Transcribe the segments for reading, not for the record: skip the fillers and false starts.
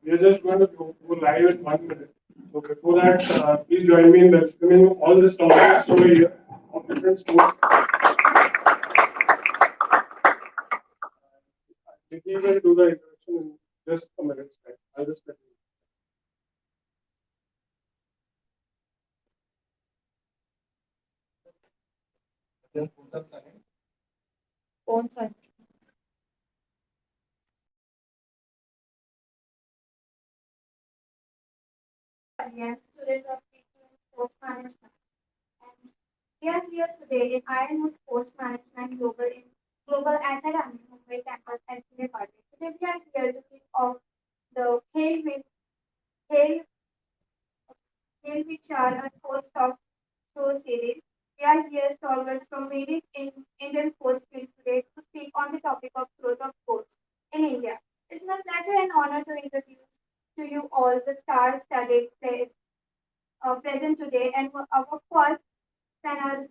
We are just going to go live in 1 minute. So before that, please join me in welcoming all the stalwarts over here of different sports. Nikki will do the introduction in just a minute's time. I'll just let you. कौन सा Yes, student of teaching sports management. And we are here today in Ironwood Sports Management Global Academy Mumbai campus at Kabaddi. Today we are here to kick off the Khel Vichar and host of show series. We are here stalwarts from various Indian sports field today to speak on the topic of growth of sports in India. It's my pleasure and honor to introduce to you all the star-studded players present today and our first panel,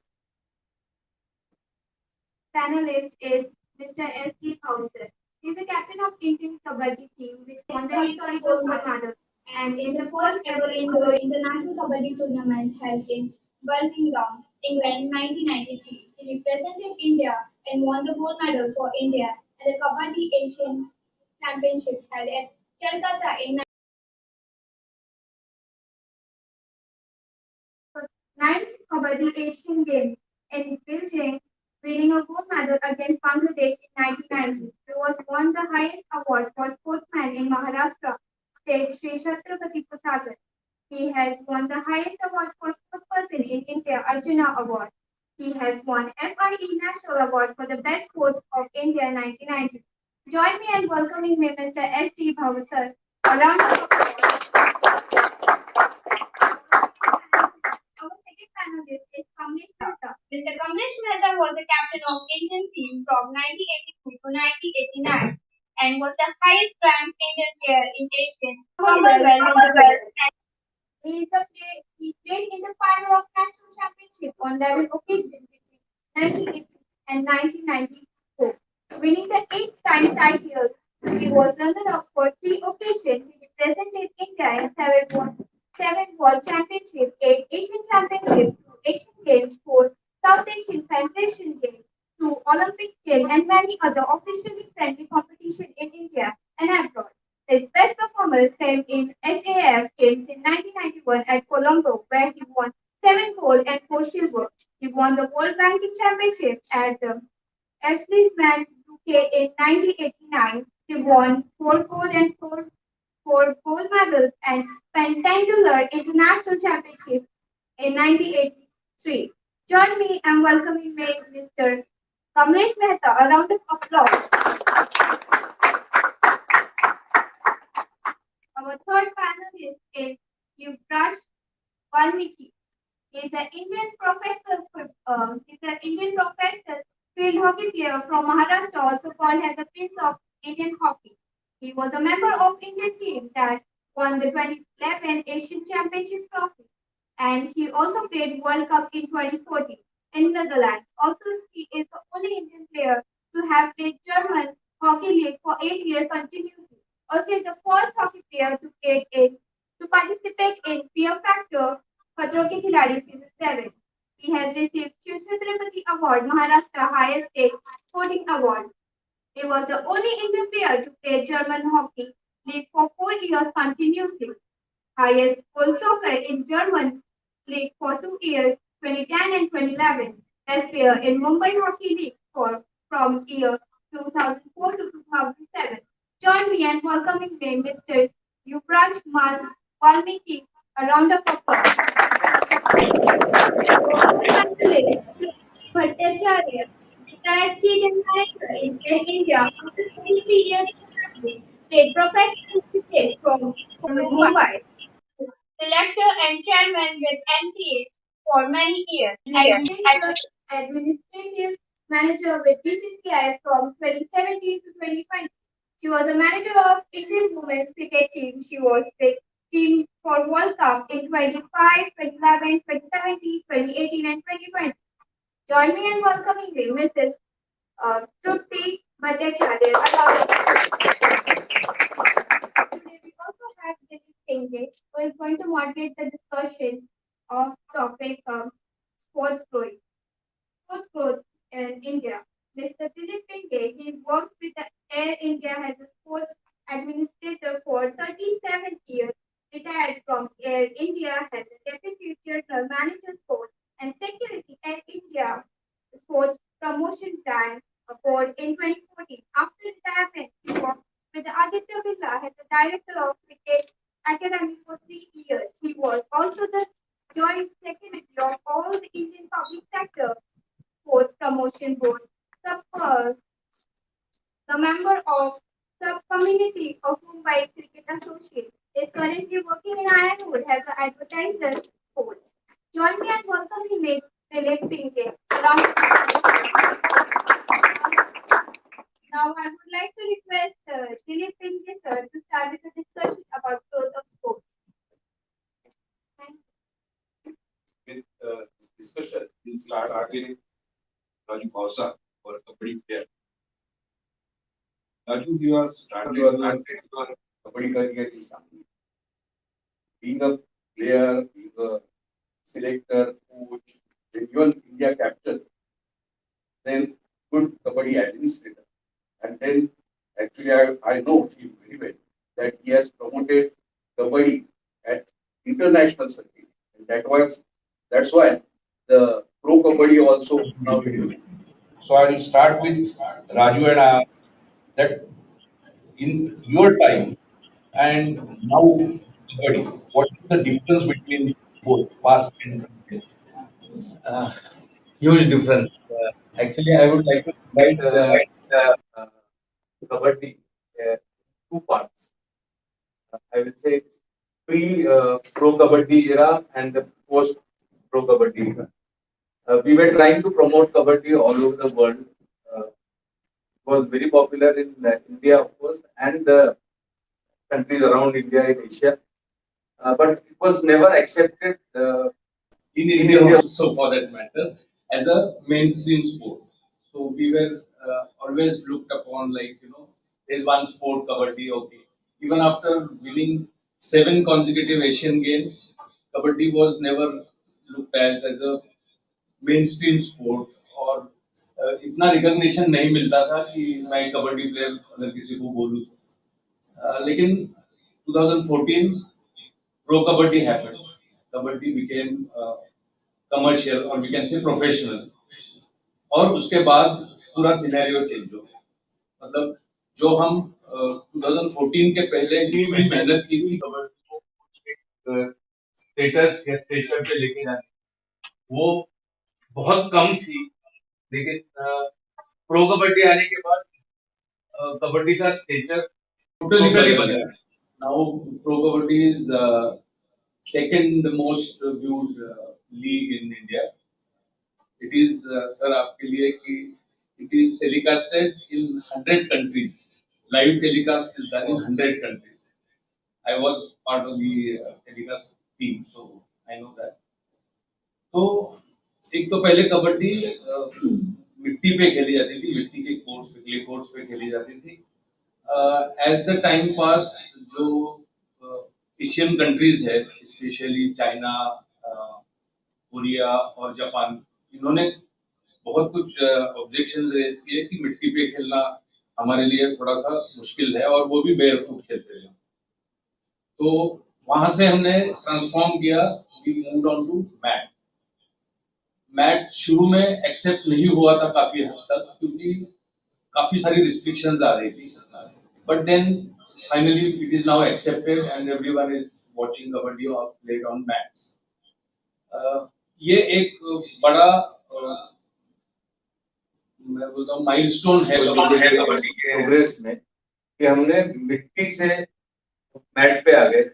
panelist is Mr. S.G. Bhavsar. He is the captain of Indian Kabaddi team which won the historical gold medal and in the first ever indoor international Kabaddi tournament held in Birmingham, England 1993. He represented India and won the gold medal for India at the Kabaddi Asian Championship held at Calcutta in 9 Kabaddi Asian Games in Beijing, winning a gold medal against Bangladesh in 1990. He was won the highest award for sportsman in Maharashtra state, Sri Chhatrapati Sagar. He has won the highest award for sportsperson in India, Arjuna Award. He has won FIE National Award for the Best Coach of India 1990. Join me in welcoming me, Mr. S.T. Bhavsar. A round of applause. Our second panelist is Kamlesh Mehta. Mr. Kamlesh Mehta was the captain of Indian team from 1982 to 1989 and was the highest ranked Indian player in Asian Commonwealth and the world. He played in the final of national championship on 11 occasions between 1980 and 1994, winning the 8-time title. He was runner-up for 3 occasions. He represented India in 7 World Championships, 8 Asian Championships, 2 Asian Games, 4 South Asian Federation Games, 2 Olympic Games, and many other officially friendly competitions in India and abroad. His best performance came in SAF Games in 1991 at Colombo, where he won 7 gold and 4 silver. He won the World Ranking Championship at the Ashland UK in 1989. He won 4 gold and four gold medals and Pentangular International Championship in 1983. Join me and welcoming me, Mr. Kamlesh Mehta. A round of applause. Our third panelist is Yuvraj Walmiki. He's an Indian professional field hockey player from Maharashtra, also called as the Prince of Indian Hockey. He was a member of Indian team that won the 2011 Asian Championship trophy, and he also played World Cup in 2014 in Netherlands. Also, he is the only Indian player to have played German Hockey League for 8 years continuously. Also, is the first hockey player to participate in Fear Factor Khatre Ke Khiladi Season 7. He has received Sri Chhatrapati Award, Maharashtra Highest State Sporting Award. He was the only Indian player to play German Hockey League for 4 years continuously. Highest goal scorer in German League for 2 years, 2010 and 2011. Best player in Mumbai Hockey League from year 2004 to 2007. Join me in welcoming me, Mr. Yuvraj Walmiki. A round of applause. Bhattacharya, retired senior manager in India after 23 years of service, played professional cricket from Mumbai. Director and chairman with NCA for many years. Administrative manager with BCCI from 2017 to 2020. She was a manager of Indian women's cricket team. She was the team for World Cup in 25, 2011, 2017, 2018, and 2020. Join me in welcoming me, Mrs. Trupti Bhattacharya. Today we also Pinge, who is going to moderate the discussion of topic sports growth. Sports growth in India. Mr. Dilip Pinge, he works with the Air India as a sports administrator for 37 years, retired from Air India as a deputy general manager sports and security at India Sports Promotion Plan Board in 2014. After retirement, he worked with Aditya Birla as the director of cricket academy for 3 years. He was also the joint secretary of all the Indian public sector Sports Promotion Board, sub, the member of sub-community of Mumbai Cricket Association, is currently working in Ironwood as an advertiser sports. Join me and welcome him, Dilip Pinge. Now, I would like to request Dilip Pinge sir to start with a discussion about growth of sports. Thank you. With this discussion, we'll start with Raju Bhavsar for a Kabaddi player. Raju, you are started your Kabaddi career in Sangli. Being a player, being a selector, coach, then even India captain, then good Kabaddi administrator. And then actually I know him very well that he has promoted Kabaddi at international circuit. And that's why the pro Kabaddi also now exists. So I will start with Raju and that in your time and now Kabaddi, what is the difference between both past and present? uh, Huge difference. Actually, I would like to divide Uh, Kabaddi two parts. I will say it's pre-pro Kabaddi era and the post-pro Kabaddi era. We were trying to promote Kabaddi all over the world. It was very popular in India, of course, and the countries around India in Asia. But it was never accepted in India also, for that matter, as a mainstream sport. So we were always looked upon like, there's one sport, Kabaddi, okay. Even after winning 7 consecutive Asian Games, Kabaddi was never looked as a mainstream sport, और इतना recognition नहीं मिलता था कि मैं kabaddi player अगर किसी को बोलूं लेकिन 2014 pro kabaddi happened kabaddi became commercial और वी कैन से प्रोफेशनल और उसके बाद पूरा सिनेरियो चेंज हो गया मतलब जो हम 2014 के पहले इतनी मेहनत की थी कबड्डी को स्टेटस या स्टेचर पे लेके जाने वो बहुत कम थी लेकिन प्रो कबड्डी आने के बाद कबड्डी का स्टेचर टोटली बदल गया now pro kabaddi is second most viewed league in India it is sir आपके लिए कि it is telecasted in 100 countries live telecast is done in 100 countries I was part of the telecast team so I know that तो एक तो पहले कबड्डी मिट्टी पे खेली जाती थी मिट्टी के कोर्ट्स पे क्ले कोर्ट्स पे खेली जाती थी एज द टाइम पास जो एशियन कंट्रीज है स्पेशली चाइना कोरिया और जापान इन्होंने बहुत कुछ ऑब्जेक्शन रेज किए कि मिट्टी पे खेलना हमारे लिए थोड़ा सा मुश्किल है और वो भी बेयरफुट खेलते हैं तो वहां से हमने ट्रांसफॉर्म किया we moved on to mat match शुरू में एक्सेप्ट नहीं हुआ था काफी हद तक क्योंकि काफी सारी रिस्ट्रिक्शंस आ रही थी but then finally it is now accepted and everyone is watching kabaddi और प्लेड ऑन मैट्स ये एक बड़ा मैं बोलता हूँ माइलस्टोन है कबड्डी के प्रोग्रेस में कि हमने मिट्टी से मैट पे आ गए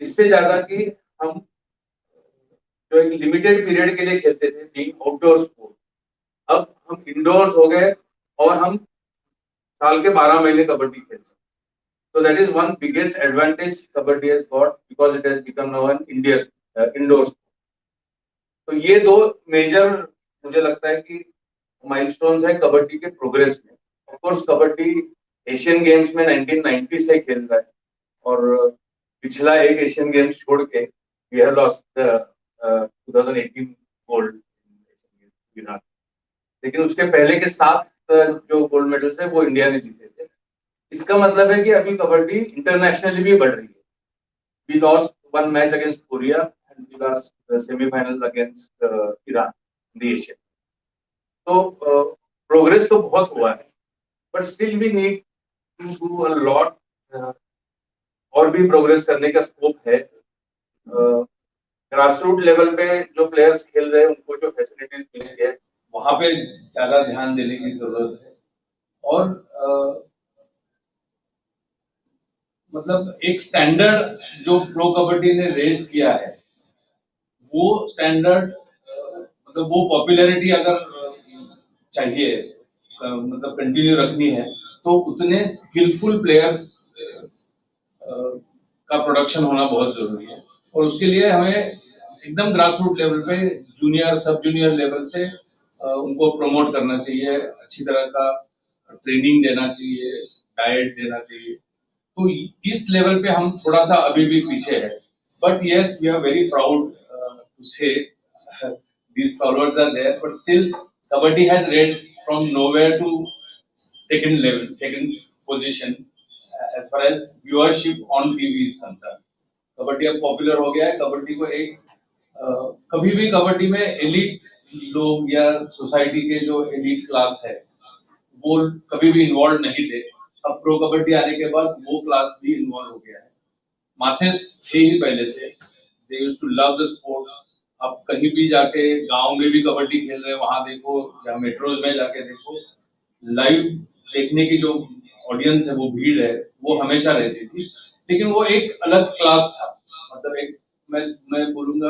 इससे ज्यादा कि हम जो एक लिमिटेड पीरियड के लिए खेलते थे बीइंग आउटडोर स्पोर्ट अब हम इंडोर्स हो गए और हम साल के 12 महीने कबड्डी खेल सकते so that is one biggest advantage kabaddi has got because it has become now an India indoor sport. तो ये दो मेजर मुझे लगता है कि माइलस्टोन्स है कबड्डी के प्रोग्रेस में of course kabaddi Asian games में 1990 से खेल रहा है और पिछला एक एशियन गेम्स छोड़ के we have lost 2018 gold Iran, लेकिन उसके पहले के 7 जो गोल्ड मेडल्स है वो इंडिया ने जीते थे। इसका मतलब है कि अभी कबड्डी इंटरनेशनली भी बढ़ रही है। We lost 1 match against Korea and we lost semifinal against Iran in the Asian. तो प्रोग्रेस तो बहुत हुआ है, but still we need to do a lot, और भी प्रोग्रेस करने का स्कोप है। ग्रास रूट लेवल पे जो प्लेयर्स खेल रहे हैं उनको जो फैसिलिटीज मिली है वहां पे ज्यादा ध्यान देने की जरूरत है। और मतलब एक स्टैंडर्ड जो प्रो कबड्डी ने रेस किया है, वो स्टैंडर्ड मतलब वो पॉपुलैरिटी अगर चाहिए मतलब कंटिन्यू रखनी है, तो उतने स्किलफुल प्लेयर्स का प्रोडक्शन होना बहुत जरूरी है। और उसके लिए हमें एकदम ग्रास रूट लेवल पे जूनियर सब जूनियर लेवल से उनको प्रमोट करना चाहिए, अच्छी तरह का ट्रेनिंग देना चाहिए, डाइट देना चाहिए। तो इस लेवल पे हम थोड़ा सा अभी भी पीछे है। But yes, we are very proud to say these stalwarts are there, but still kabaddi has raised from nowhere to second position as far as viewership on TV is concerned. Kabaddi अब popular हो गया है। कबड्डी को एक कभी भी कबड्डी में elite लोग या सोसाइटी के जो एलिट क्लास है वो कभी भी इन्वॉल्व नहीं थे। अब प्रो कबड्डी आने के बाद वो क्लास भी इन्वॉल्व हो गया है। मासेस थे ही पहले से, they used to love the sport. अब कहीं भी जाके गांव में भी कबड्डी खेल रहे हैं, वहां देखो या मेट्रोज में जाके देखो, लाइव देखने की जो ऑडियंस है, वो भीड़ है, वो हमेशा रहती थी। लेकिन वो एक अलग क्लास था, मतलब एक मैं बोलूंगा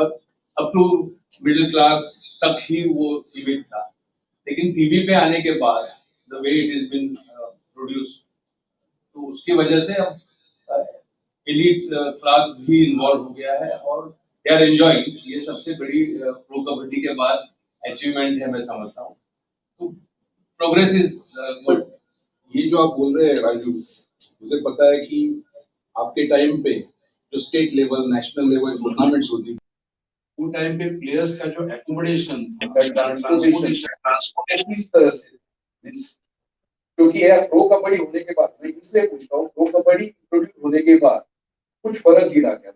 अप टू मिडिल क्लास तक ही वो सीमित था। लेकिन टीवी पे आने के बाद the way it is been produce, तो उसकी वजह से अब एलिट क्लास भी इन्वॉल्व हो गया है और दे आर एंजॉयिंग। ये सबसे बड़ी प्रो कबड्डी के बाद अचीवमेंट है, मैं समझता हूँ। तो प्रोग्रेस इज गुड। ये जो आप बोल रहे हैं राजू, मुझे पता है कि आपके टाइम पे जो state level national level tournaments होती थी, वो टाइम पे प्लेयर्स का जो एकोमोडेशन ट्रांसपोर्टेशन किस तरह से, क्योंकि यार प्रो कबड्डी होने के बाद, मैं इसलिए पूछ रहा हूँ, प्रो कबड्डी इंट्रोड्यूस होने के बाद कुछ फर्क गिरा क्या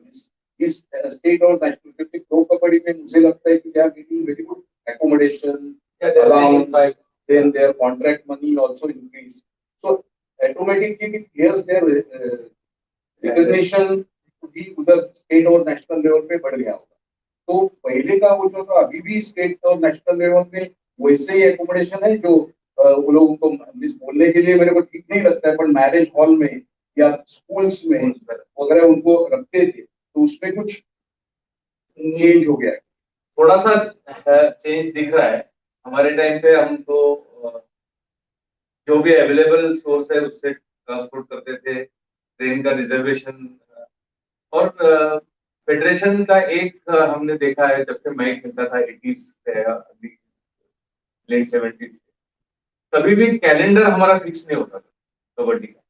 इस स्टेट और नेशनल? क्योंकि प्रो कबड्डी में मुझे लगता है कि they are getting very good accommodation, allowance, then their contract money also increase. So automatically the players their recognition भी उधर स्टेट और नेशनल लेवल पे बढ़ गया होगा। तो पहले का वो जो था, अभी भी स्टेट और नेशनल लेवल पे वैसे ही एकोमोडेशन है जो वो लोगों को बोलने के लिए मेरे को ठीक नहीं लगता है, पर मैरिज हॉल में या स्कूल्स में वगैरह उनको रखते थे, तो उसमें कुछ चेंज हो गया है। थोड़ा सा चेंज दिख रहा है। हमारे टाइम पे हम तो जो भी अवेलेबल सोर्स है उससे ट्रांसपोर्ट करते थे, ट्रेन का रिजर्वेशन। और फेडरेशन का एक हमने देखा है, जब से मैं खेलता था 80s से लेट 70s, कभी भी कैलेंडर हमारा फिक्स नहीं होता था कबड्डी का।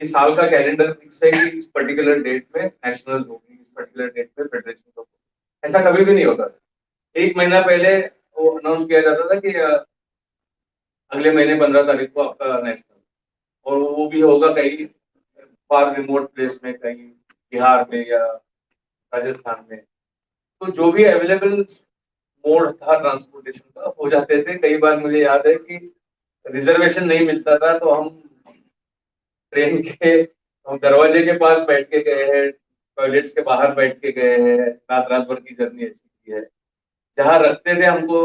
इस साल का कैलेंडर फिक्स है कि इस पर्टिकुलर डेट में नेशनल होगी, इस पर्टिकुलर डेट में फेडरेशन होगी, ऐसा कभी भी नहीं होता था। एक महीना पहले वो अनाउंस किया जाता था कि अगले महीने 15 तारीख को आपका नेशनल, और वो भी होगा कहीं फार रिमोट प्लेस में, कहीं बिहार में या राजस्थान में। तो जो भी अवेलेबल मोड था ट्रांसपोर्टेशन का हो जाते थे। कई बार मुझे याद है कि रिजर्वेशन नहीं मिलता था तो हम ट्रेन के दरवाजे के पास बैठ के गए हैं, टॉयलेट्स के बाहर बैठ के गए हैं, रात रात भर की जर्नी ऐसी की है। जहाँ रखते थे हमको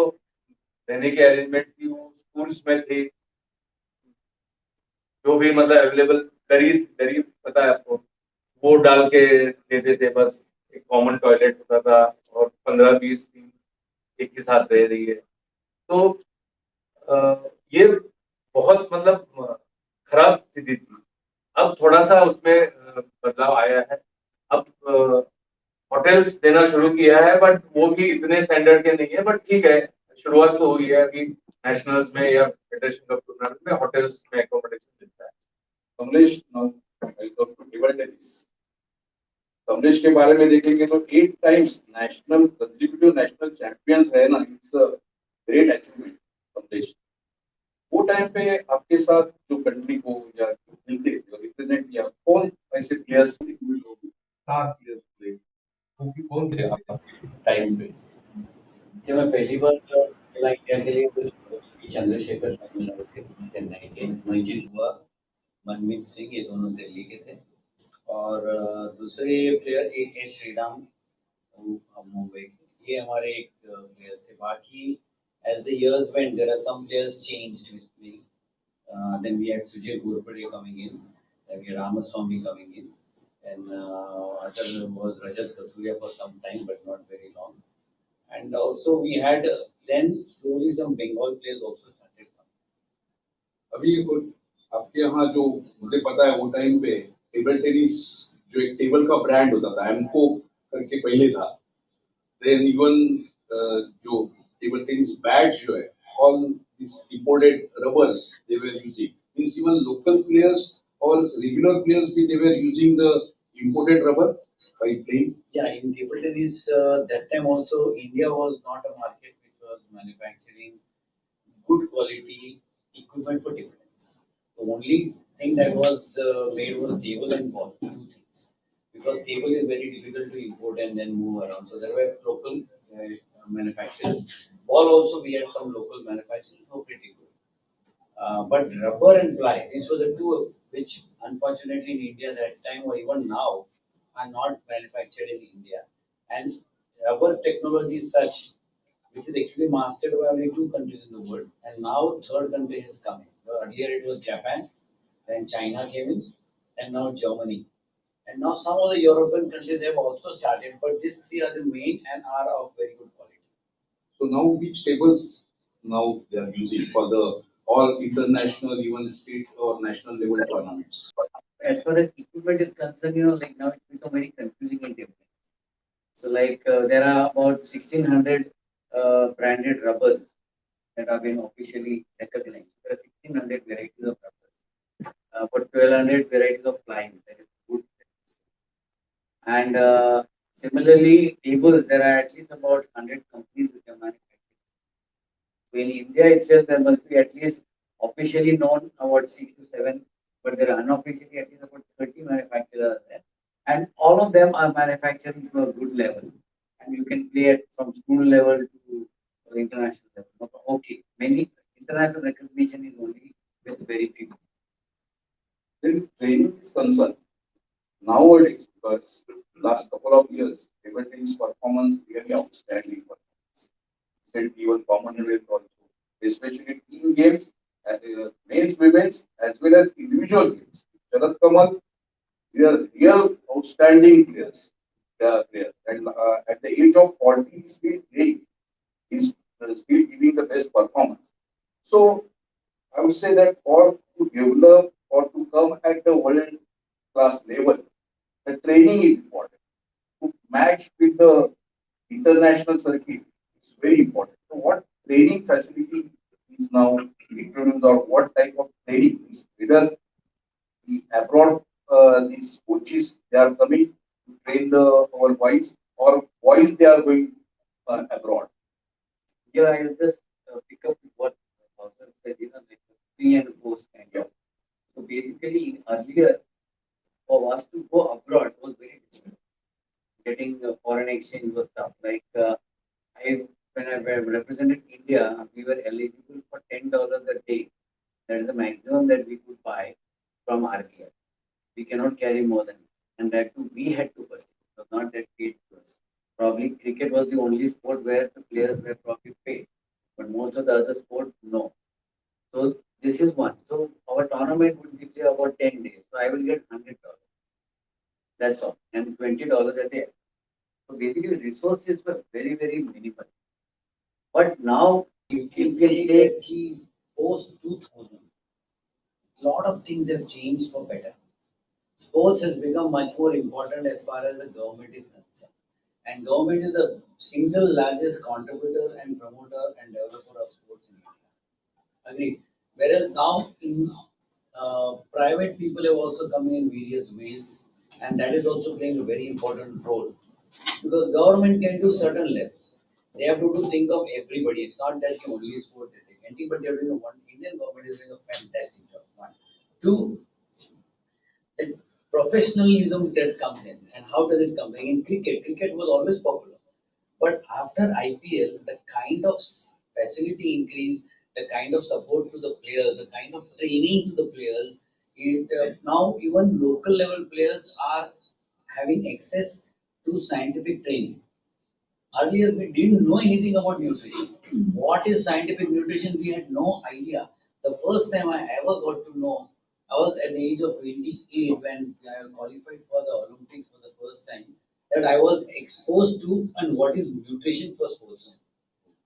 रहने की अरेंजमेंट थी, वो स्कूल्स में थी, जो भी मतलब अवेलेबल गरीब पता है आपको, वो डाल के देते थे। बस एक कॉमन टॉयलेट होता था और 15-20 टीम एक ही साथ रह रही है। तो ये बहुत मतलब खराब स्थिति थी। अब थोड़ा सा उसमें बदलाव आया है। अब होटल्स देना शुरू किया है, बट वो भी इतने स्टैंडर्ड के नहीं है, बट ठीक है, शुरुआत तो हुई है। अभी नेशनल्स में या फेडरेशन कप टूर्नामेंट में होटल्स में एकोमोडेशन मिलता है। Kamlesh, now I come to table tennis. Kamlesh के बारे में देखेंगे तो 8 times national consecutive national champions है ना, it's a great achievement Kamlesh. वो टाइम पे आपके साथ जो कंट्री को या मिलते जो रिप्रेजेंट किया, कौन ऐसे प्लेयर्स थे, स्टार प्लेयर्स थे, कौन थे आपके टाइम पे जब मैं पहली बार खेला इंडिया के लिए तो श्री चंद्रशेखर तमिलनाडु के चेन्नई के, मंजीत हुआ, मनमीत सिंह, ये दोनों दिल्ली के थे। और दूसरे प्लेयर ए श्रीराम मुंबई के, ये हमारे एक प्लेयर्स थे। बाकी as the years went there are some players changed with me. Then we had Sujay Ghorpade coming in, then we had Ramaswamy coming in, and other was Rajat Kathuria for some time, but not very long. And also we had then slowly some Bengal players also started coming. अभी आपके यहाँ जो मुझे पता है वो time पे table tennis जो एक टेबल का ब्रांड होता था, एमको करके पहले था, देन इवन जो टेबल टेनिस बैट जो है, all this imported rubbers they were using, means even local players और रेगुलर प्लेयर्स भी they were using the imported rubber by playing. Yeah, in table tennis, that time also India was not a market which was manufacturing good quality equipment for table tennis. The only thing that was made was table and ball, two things. Because table is very difficult to import and then move around. So there were local manufacturers. Ball also we had some local manufacturers who were pretty good. But rubber and ply, these were the two which unfortunately in India that time or even now are not manufactured in India. And rubber technology is such which is actually mastered by only two countries in the world, and now third country has come in. Earlier it was Japan, then China came in, and now Germany. And now some of the European countries have also started, but these three are the main and are of very good quality. So now which tables now they are using for the all international, even state or national level tournaments? As far as equipment is concerned, like now it's become very confusing in table. So like there are about 1600 branded rubbers that have been officially recognized. There are 1600 varieties of rubbers, about 1200 varieties of plywood. That is good. And similarly, tables, there are at least about 100 companies which are manufacturing. So in India itself, there must be at least officially known about 6 to 7, but there are unofficially at least about 30 manufacturers there. And all of them are manufacturing to a good level. And you can play it from school level to international level. Okay, many international recognition is only with very few. Then training is concerned nowadays, because last couple of years, table tennis performance really outstanding. Said even Commonwealth also, especially team games, men's, women's, as well as individual games. Sharat Kamal, they are real outstanding players. They are players. And at the age of 40, he's still playing. He's still giving the best performance. So I would say that for to develop or to come at the world class level, the training is important. To match with the international circuit is very important. So what training facility is now introduced, or what type of training is, whether the abroad these coaches they are coming to train the our boys, or boys they are going abroad. Yeah, I'll just pick up what Bhavsar said, like the pre and post kind of. So basically, earlier, for us to go abroad was very difficult. Getting foreign exchange was tough. Like when I represented India, we were eligible for $10 a day. That is the maximum that we could buy from RBI. We cannot carry more than that. And that too, we had to purchase. It was not that paid to us. Probably cricket was the only sport where the players were probably paid. But most of the other sports, no. So this is one. So our tournament would give you about 10 days. So I will get $100. That's all. And $20 a day. So basically resources were very, very minimal. But now You can say that post 2000, a lot of things have changed for better. Sports has become much more important as far as the government is concerned. And government is the single largest contributor and promoter and developer of sports in India. Agreed. Whereas now in private people have also come in various ways. and that is also playing a very important role because government can do certain levels. They have to do think of everybody. It's not that only sport they take. Anything, but they're doing one. Indian government is doing a fantastic job. One, two, the professionalism that comes in, and how does it come in? In cricket, cricket was always popular, but after IPL, the kind of facility increase, the kind of support to the players, the kind of training to the players, now even local level players are having access to scientific training. Earlier, we didn't know anything about nutrition. What is scientific nutrition? We had no idea. The first time I ever got to know, I was at the age of 28 when I qualified for the Olympics for the first time, that I was exposed to and what is nutrition for sportsmen.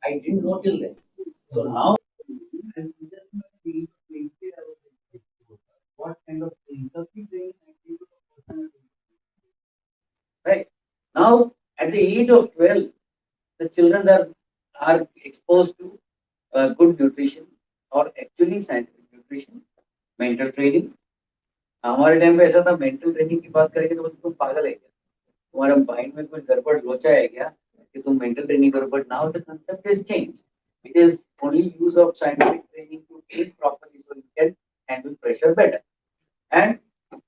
I didn't know till then. So now, And just not being 20, I was like, what kind of interview training I give to the person? Right. Now, at the age of 12, the children are exposed to good nutrition or actually scientific nutrition, mental training. हमारे time पे ऐसा था mental training की बात करेंगे तो तुम पागल है क्या तुम्हारे माइंड में कोई गड़बड़ लोचा है क्या कि तुम मेंटल ट्रेनिंग करो but now the concept is change it is only use of scientific training to treat properly so you can handle pressure better and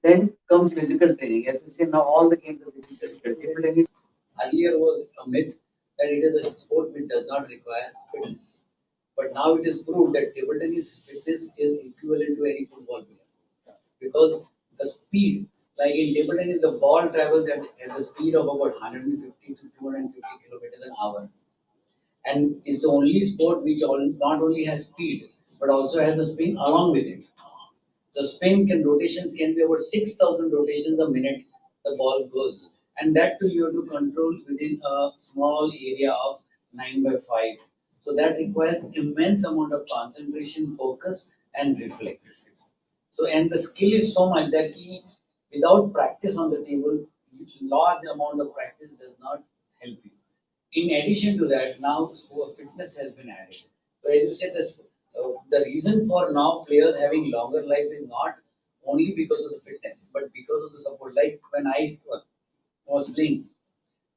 then comes physical training as you see now all the games are physical training. earlier was a myth that it is a sport which does not require fitness. But now it is proved that table tennis fitness is equivalent to any football player. Because the speed, like in table tennis, the ball travels at the speed of about 150 to 250 kilometers an hour. And it's the only sport which not only has speed, but also has the spin along with it. The spin rotations can be about 6,000 rotations a minute the ball goes. And that too you have to control within a small area of 9 by 5. So that requires immense amount of concentration, focus and reflex. So and the skill is so much that without practice on the table, large amount of practice does not help you. In addition to that, now fitness has been added. So as you said, the reason for now players having longer life is not only because of the fitness, but because of the support. Like when I was playing,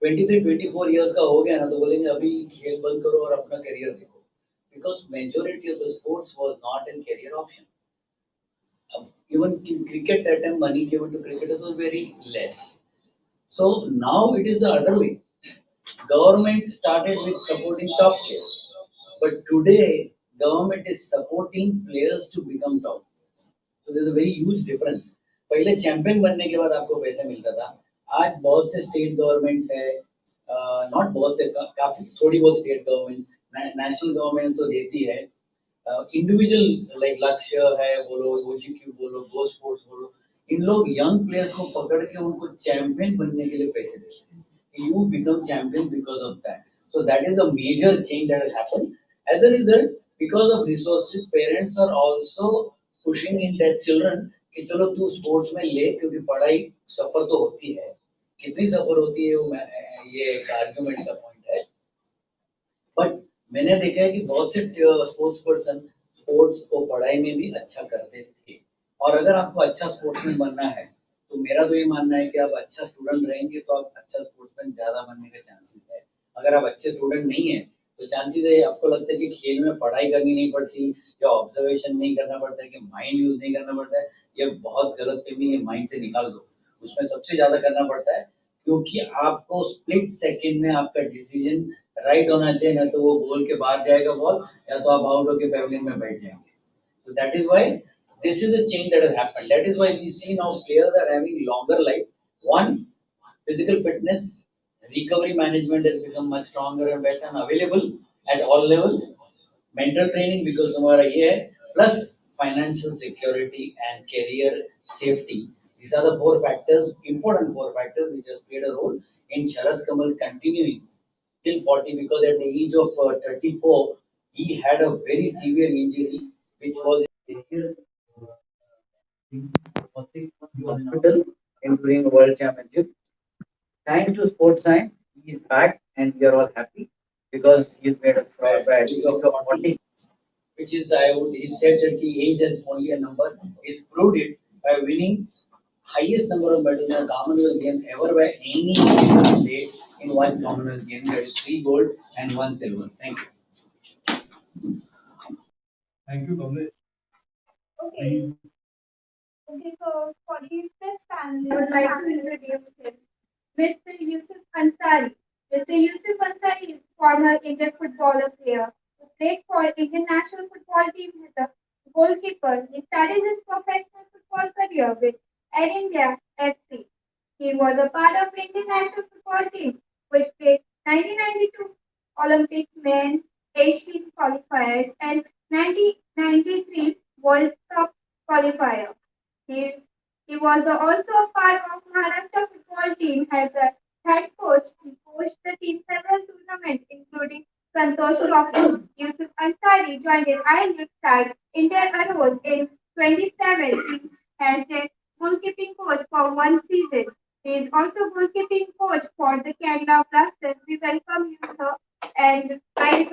23-24 years का हो गया ना तो बोलेंगे अभी खेल बंद करो और अपना करियर देखो. Because majority of the sports was not a career option. Even in cricket that time money given to cricketers was very less. So now it is the other way. Government started with supporting top players, but today government is supporting players to become top players. So there's a very huge difference. पहले champion बनने के बाद आपको पैसे मिलता था. आज बहुत से स्टेट गवर्नमेंट्स है, नॉट बहुत से काफी थोड़ी बहुत स्टेट गवर्नमेंट, नेशनल गवर्नमेंट तो देती है. इंडिविजुअल लाइक लक्ष्य है बोलो, ओजीक्यू बोलो, गो स्पोर्ट्स बोलो, इन लोग यंग प्लेयर्स को पकड़ के उनको चैंपियन बनने के लिए पैसे देते हैं. You become champion because of that. So that is a major change that has happened. As a result, because of resources, parents are also pushing in their children कि चलो तू स्पोर्ट्स में ले क्योंकि पढ़ाई सफर तो होती है. कितनी सफर होती है वो ये एक आर्गुमेंट का पॉइंट है. बट मैंने देखा है कि बहुत से स्पोर्ट्स पर्सन स्पोर्ट्स को पढ़ाई में भी अच्छा करते थे. और अगर आपको अच्छा स्पोर्ट्समैन बनना है तो मेरा तो ये मानना है कि आप अच्छा स्टूडेंट रहेंगे तो आप अच्छा स्पोर्ट्समैन ज्यादा बनने का चांसेस है. अगर आप अच्छे स्टूडेंट नहीं है तो चांसेस है आपको लगता है कि खेल में पढ़ाई करनी नहीं पड़ती या ऑब्जर्वेशन नहीं करना पड़ता है कि माइंड यूज नहीं करना पड़ता है. ये बहुत गलत फहमी है, माइंड से निकाल दो. उसमें सबसे ज्यादा करना पड़ता है क्योंकि आपको स्प्लिट सेकेंड में आपका डिसीजन राइट होना चाहिए, ना तो वो गोल के बाहर जाएगा बॉल या तो आप आउट होकर पैवलियन में बैठ जाएंगे. So that is why this is the change that has happened. That is why we see now players are having longer life. One, physical fitness, recovery management has become much stronger and better and available at all level. Mental training because हमारा ये है, plus financial security and career safety. These are the four factors, important four factors, which has played a role in Sharad Kamal continuing till 40 because at the age of 34 he had a very severe injury which was Hospital in during the World Championship. Thanks to sports science, he is back and we are all happy because he has made a proud by age of 40. which is he said that the age is only a number. He's proved it by winning highest number of medals in a Commonwealth game ever by any Indian played in one Commonwealth game. That is 3 gold and 1 silver. Thank you. Thank you, Kamlesh. Okay. Okay, so for the fifth panel, I would like to introduce him, Mr. Yusuf Ansari. Mr. Yusuf Ansari is former Indian footballer player who played for Indian national football team as a goalkeeper. He started his professional football career with Air India FC. He was a part of Indian national football team which played 1992 Olympics men Asian qualifiers and 1993 World Cup qualifier. He, he was also a part of Maharashtra football team as a head coach. He coached the team several tournaments, including Santosh Trophy. Yusuf Ansari joined an Ironwood side India Arrows in 2017 as a goalkeeping coach for one season. He is also goalkeeping coach for the Canada Blasters. We welcome you, sir, and I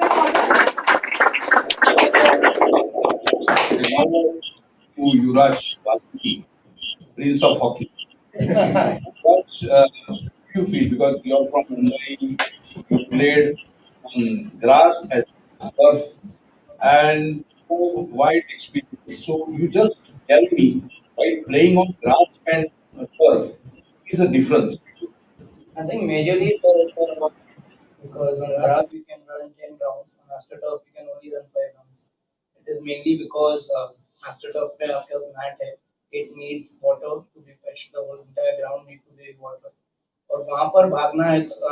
To Yuvraj, Walmiki, Prince of Hockey. What do you feel? Because you're from Mumbai, you played on grass as turf and so wide experience. So you just tell me why playing on grass and turf is a difference. I think majorly sir, because on grass we can run 10 rounds, on AstroTurf we can only run 5 rounds. It is mainly because AstroTurf पे आपके पास mat है, it needs water to be fetched, the whole entire ground need to be water. और वहाँ पर भागना it's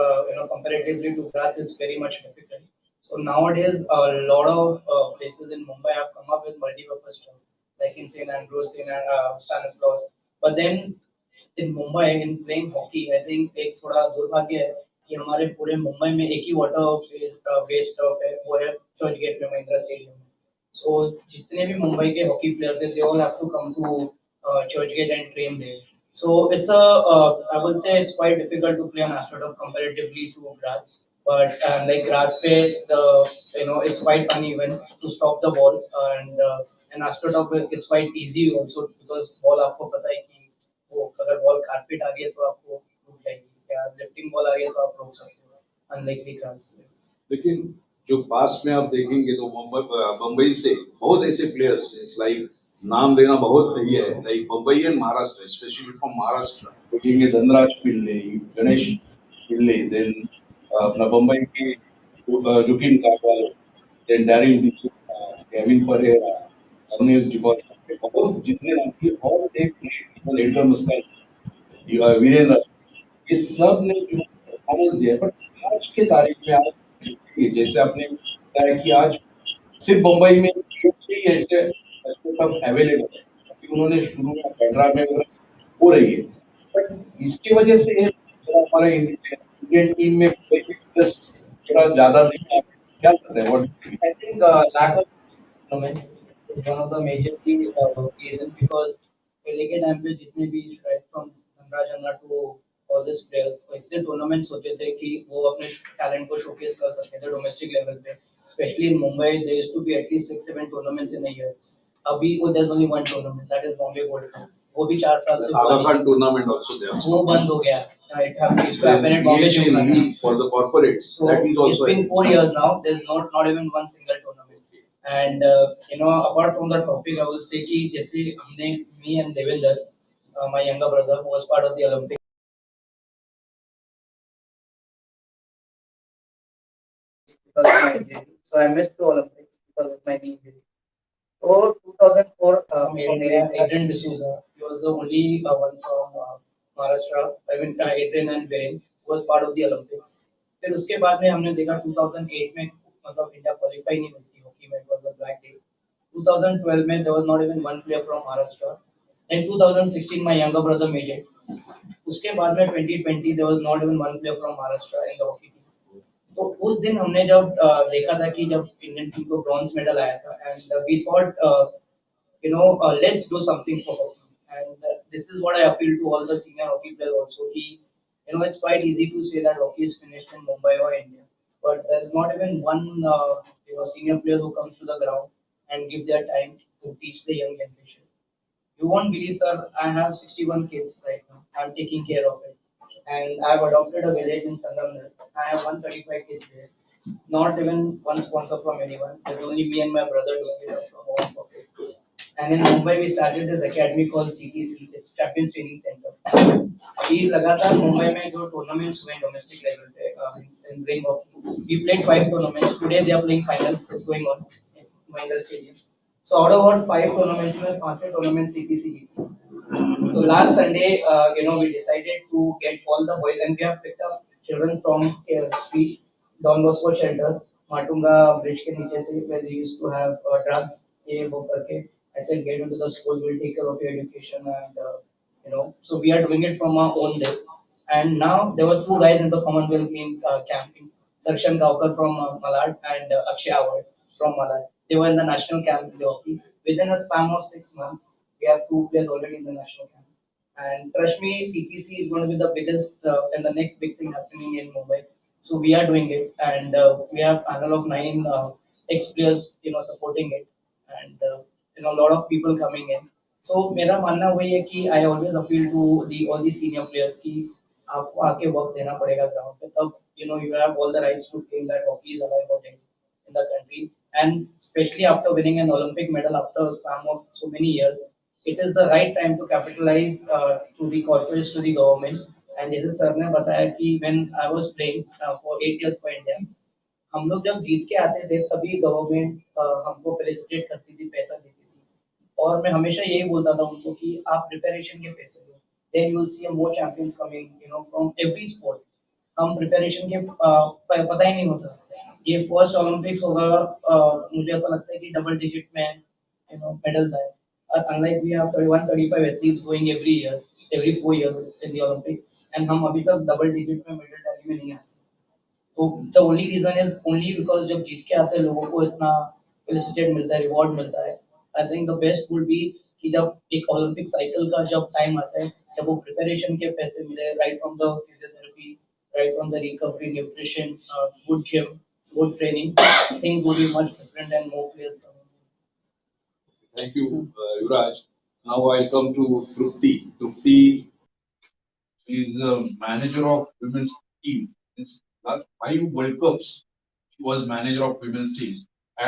comparatively to grass it's very much difficult. So nowadays a lot of places in Mumbai have come up with multi-purpose turf, like in St. Andrews, in Stanislaus. But then in Mumbai in playing hockey, I think एक थोड़ा दुर्भाग्य है कि हमारे पूरे मुंबई में एक ही water based turf है, वो है चर्च गेट में महिंद्रा स्टेडियम में. So जितने भी मुंबई के हॉकी प्लेयर्स हैं, they all have to come to Churchgate and train there. So it's I would say it's quite difficult to play on AstroTurf comparatively to grass. But like grass पे it's quite uneven to stop the ball and AstroTurf it's quite easy also because ball आपको पता है कि वो अगर ball carpet आ गई है तो आपको रुक जाएगी या लिफ्टिंग बॉल आ गई है तो आप रोक सकते हो अनलाइकली ग्रास. लेकिन जो पास में आप देखेंगे तो मुंबई से बहुत ऐसे प्लेयर्स लाइक नाम देना बहुत सही है like Mumbai and Maharashtra specially from Maharashtra देखेंगे धनराज पिल्ले गणेश पिल्ले देन अपना मुंबई के जुकिन काकवाल then Daryl Dixit Kevin Pereira अर्नेस डिकॉस्टा बहुत जितने नाम थे और एक एडगर मस्कल वीरेंद्र ये सब ने जो परफॉर्मेंस दिया है पर आज के तारीख में आप देखिए, जैसे आपने बताया कि आज सिर्फ मुंबई में ही ऐसे अवेलेबल है क्योंकि उन्होंने शुरू में 15 में हो रही है बट इसकी वजह से हमारा इंडियन टीम में थोड़ा ज्यादा नहीं है क्या लगता है what I think lack of tournaments is one of the major key reason because पहले के टाइम पे जितने भी right from Dhanraj Anna to all these players इतने टूर्नामेंट्स होते थे कि वो अपने टैलेंट को शोकेस कर सकते थे डोमेस्टिक लेवल पे specially in Mumbai there used to be at least 6-7 tournaments in a year. अभी वो there is only one tournament that is Bombay gold cup, वो भी 4 साल से Aga Khan tournament also there वो बंद हो गया. It used to happen at Bombay Shivnani. for the corporates So that is it's also been 4 years now. There's not even one single tournament. And apart from the topic, I will say कि जैसे हमने me and Devinder, my younger brother, who was part of the Olympics. Because of my injury. So I missed the Olympics because of my knee injury. So 2004, Adrian D'Souza, he was the only one from Maharashtra. I mean, Adrian and Viren was part of the Olympics. फिर उसके बाद में हमने देखा 2008 में मतलब India qualify नहीं हुई थी हॉकी में, it was a black day. 2012 में there was not even one player from Maharashtra. Then 2016 my younger brother made it. उसके बाद में 2020 there was not even one player from Maharashtra in the hockey team. तो उस दिन हमने जब देखा था कि जब इंडियन टीम को ब्रॉन्ज मेडल आया था and we thought let's do something for hockey. And this is what I appeal to all the senior hockey players also. It's quite easy to say that hockey is finished in Mumbai or India, but there's not even one senior player who comes to the ground and give their time to teach the young generation. You won't believe, sir, I have 61 kids right now. I'm taking care of it. And I've adopted a village in Sangamner. I have 135 kids there. Not even one sponsor from anyone. There's only me and my brother doing it out from our own pocket. And in Mumbai, we started this academy called CTC. It's Champions Training Center. अभी लगातार मुंबई में जो tournaments हुए domestic level पे in ring hockey we played 5 tournaments. Today they are playing finals. It's going on in Mahindra Stadium. So out of what 5 tournaments में 5 tournaments CTC जीती. So last Sunday, we decided to get all the boys, and we have picked up children from street, Don Bosco shelter, Matunga bridge के नीचे से where they used to have drugs. ये वो करके I said get into the schools, we'll take care of your education, and so we are doing it from our own this. And now there were two guys in the Commonwealth Game camping, Darshan Gaokar from Malad and Akshay Awad from Malad. They were in the national camp in the hockey. Within a span of 6 months, we have two players already in the national camp. And trust me, CPC is going to be the biggest and the next big thing happening in Mumbai. So we are doing it, and we have panel of 9 ex-players, supporting it, and a lot of people coming in. So मेरा मानना वही है कि I always appeal to the all the senior players कि आपको आके वक्त देना पड़ेगा ग्राउंड पे तब you have all the rights to feel that hockey is alive again in the country, and especially after winning an Olympic medal after a span of so many years, it is the right time to capitalize to the corporates, to the government. And जैसे sir ने बताया कि when I was playing for 8 years for India, हम लोग जब जीत के आते थे तभी गवर्नमेंट हमको फेलिसिटेट करती थी, पैसा देती थी. और मैं हमेशा यही बोलता था उनको कि आप प्रिपरेशन के पैसे दो, then you will see more champions coming from every sport. हम प्रिपरेशन के पता ही नहीं होता. ये फर्स्ट ओलंपिक्स होगा, मुझे ऐसा लगता है कि डबल डिजिट में मेडल्स आए. Unlike we have 31 35 athletes going every year, every 4 years in the Olympics, and हम अभी तक डबल डिजिट में मेडल टैली में नहीं आए. तो the only reason is only because जब जीत के आते हैं लोगों को इतना फेलिसिटेट मिलता है, रिवॉर्ड मिलता है. I think the best would be कि जब एक ओलंपिक साइकिल का जब टाइम आता है, जब वो प्रिपरेशन के पैसे मिले, right from the physiotherapy, right from the recovery, nutrition, good gym, good training, things would be much different and more players coming. Thank you, Yuvraj. Now I come to Trupti. Trupti is a manager of women's team. It's last 5 World Cups. She was manager of women's team.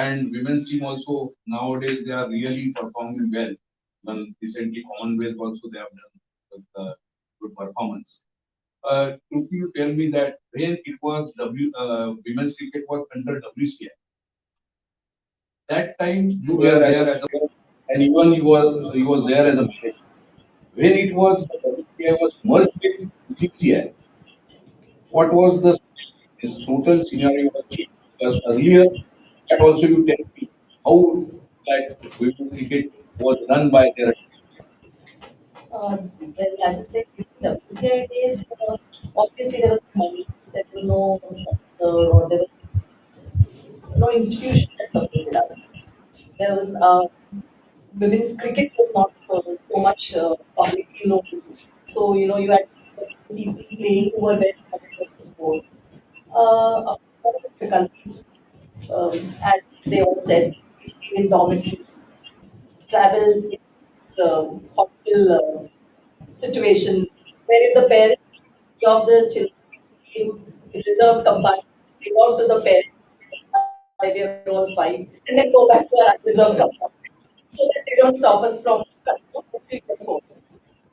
And women's team also nowadays they are really performing well. And recently Commonwealth also they have done good performance. Trupti, you tell me that when it was women's cricket was under WCI. That time you were there as a, and even he was there as a manager. When it was WCI was merged with CCI, what was the his total scenario was changed? Because earlier, that also you tell me how that women's cricket was run by their. Well, I would say during the WCI days, obviously there was money, there was no sponsor, or there was no institution that supported us. There was women's cricket was not so much publicly known. So you had certain people playing who were very familiar with the sport. Of course, difficulties, as they all said, in dormitories, travel in hospital situations, where if the parents of the children in reserved compartments, they go out to the parents, "Hi, we are all fine," and then go back to our reserved compartment, so that they don't stop us from pursuing the sport.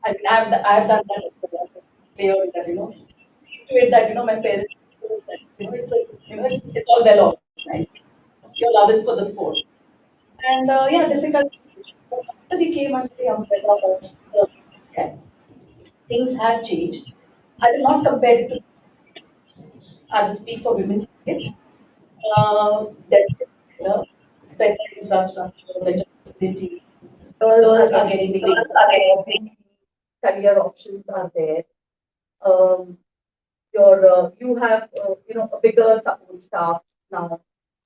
I mean, I've done that as well. Player that see to it that my parents know that it's a, it's all well organized. Your love is for the sport, and yeah, difficult. After we came under the umbrella of the BCCI, things have changed. I will not compare it to. I will speak for women's cricket. Definitely better, better infrastructure, better facilities. Girls are getting career options are there. Um, you have a bigger support staff now.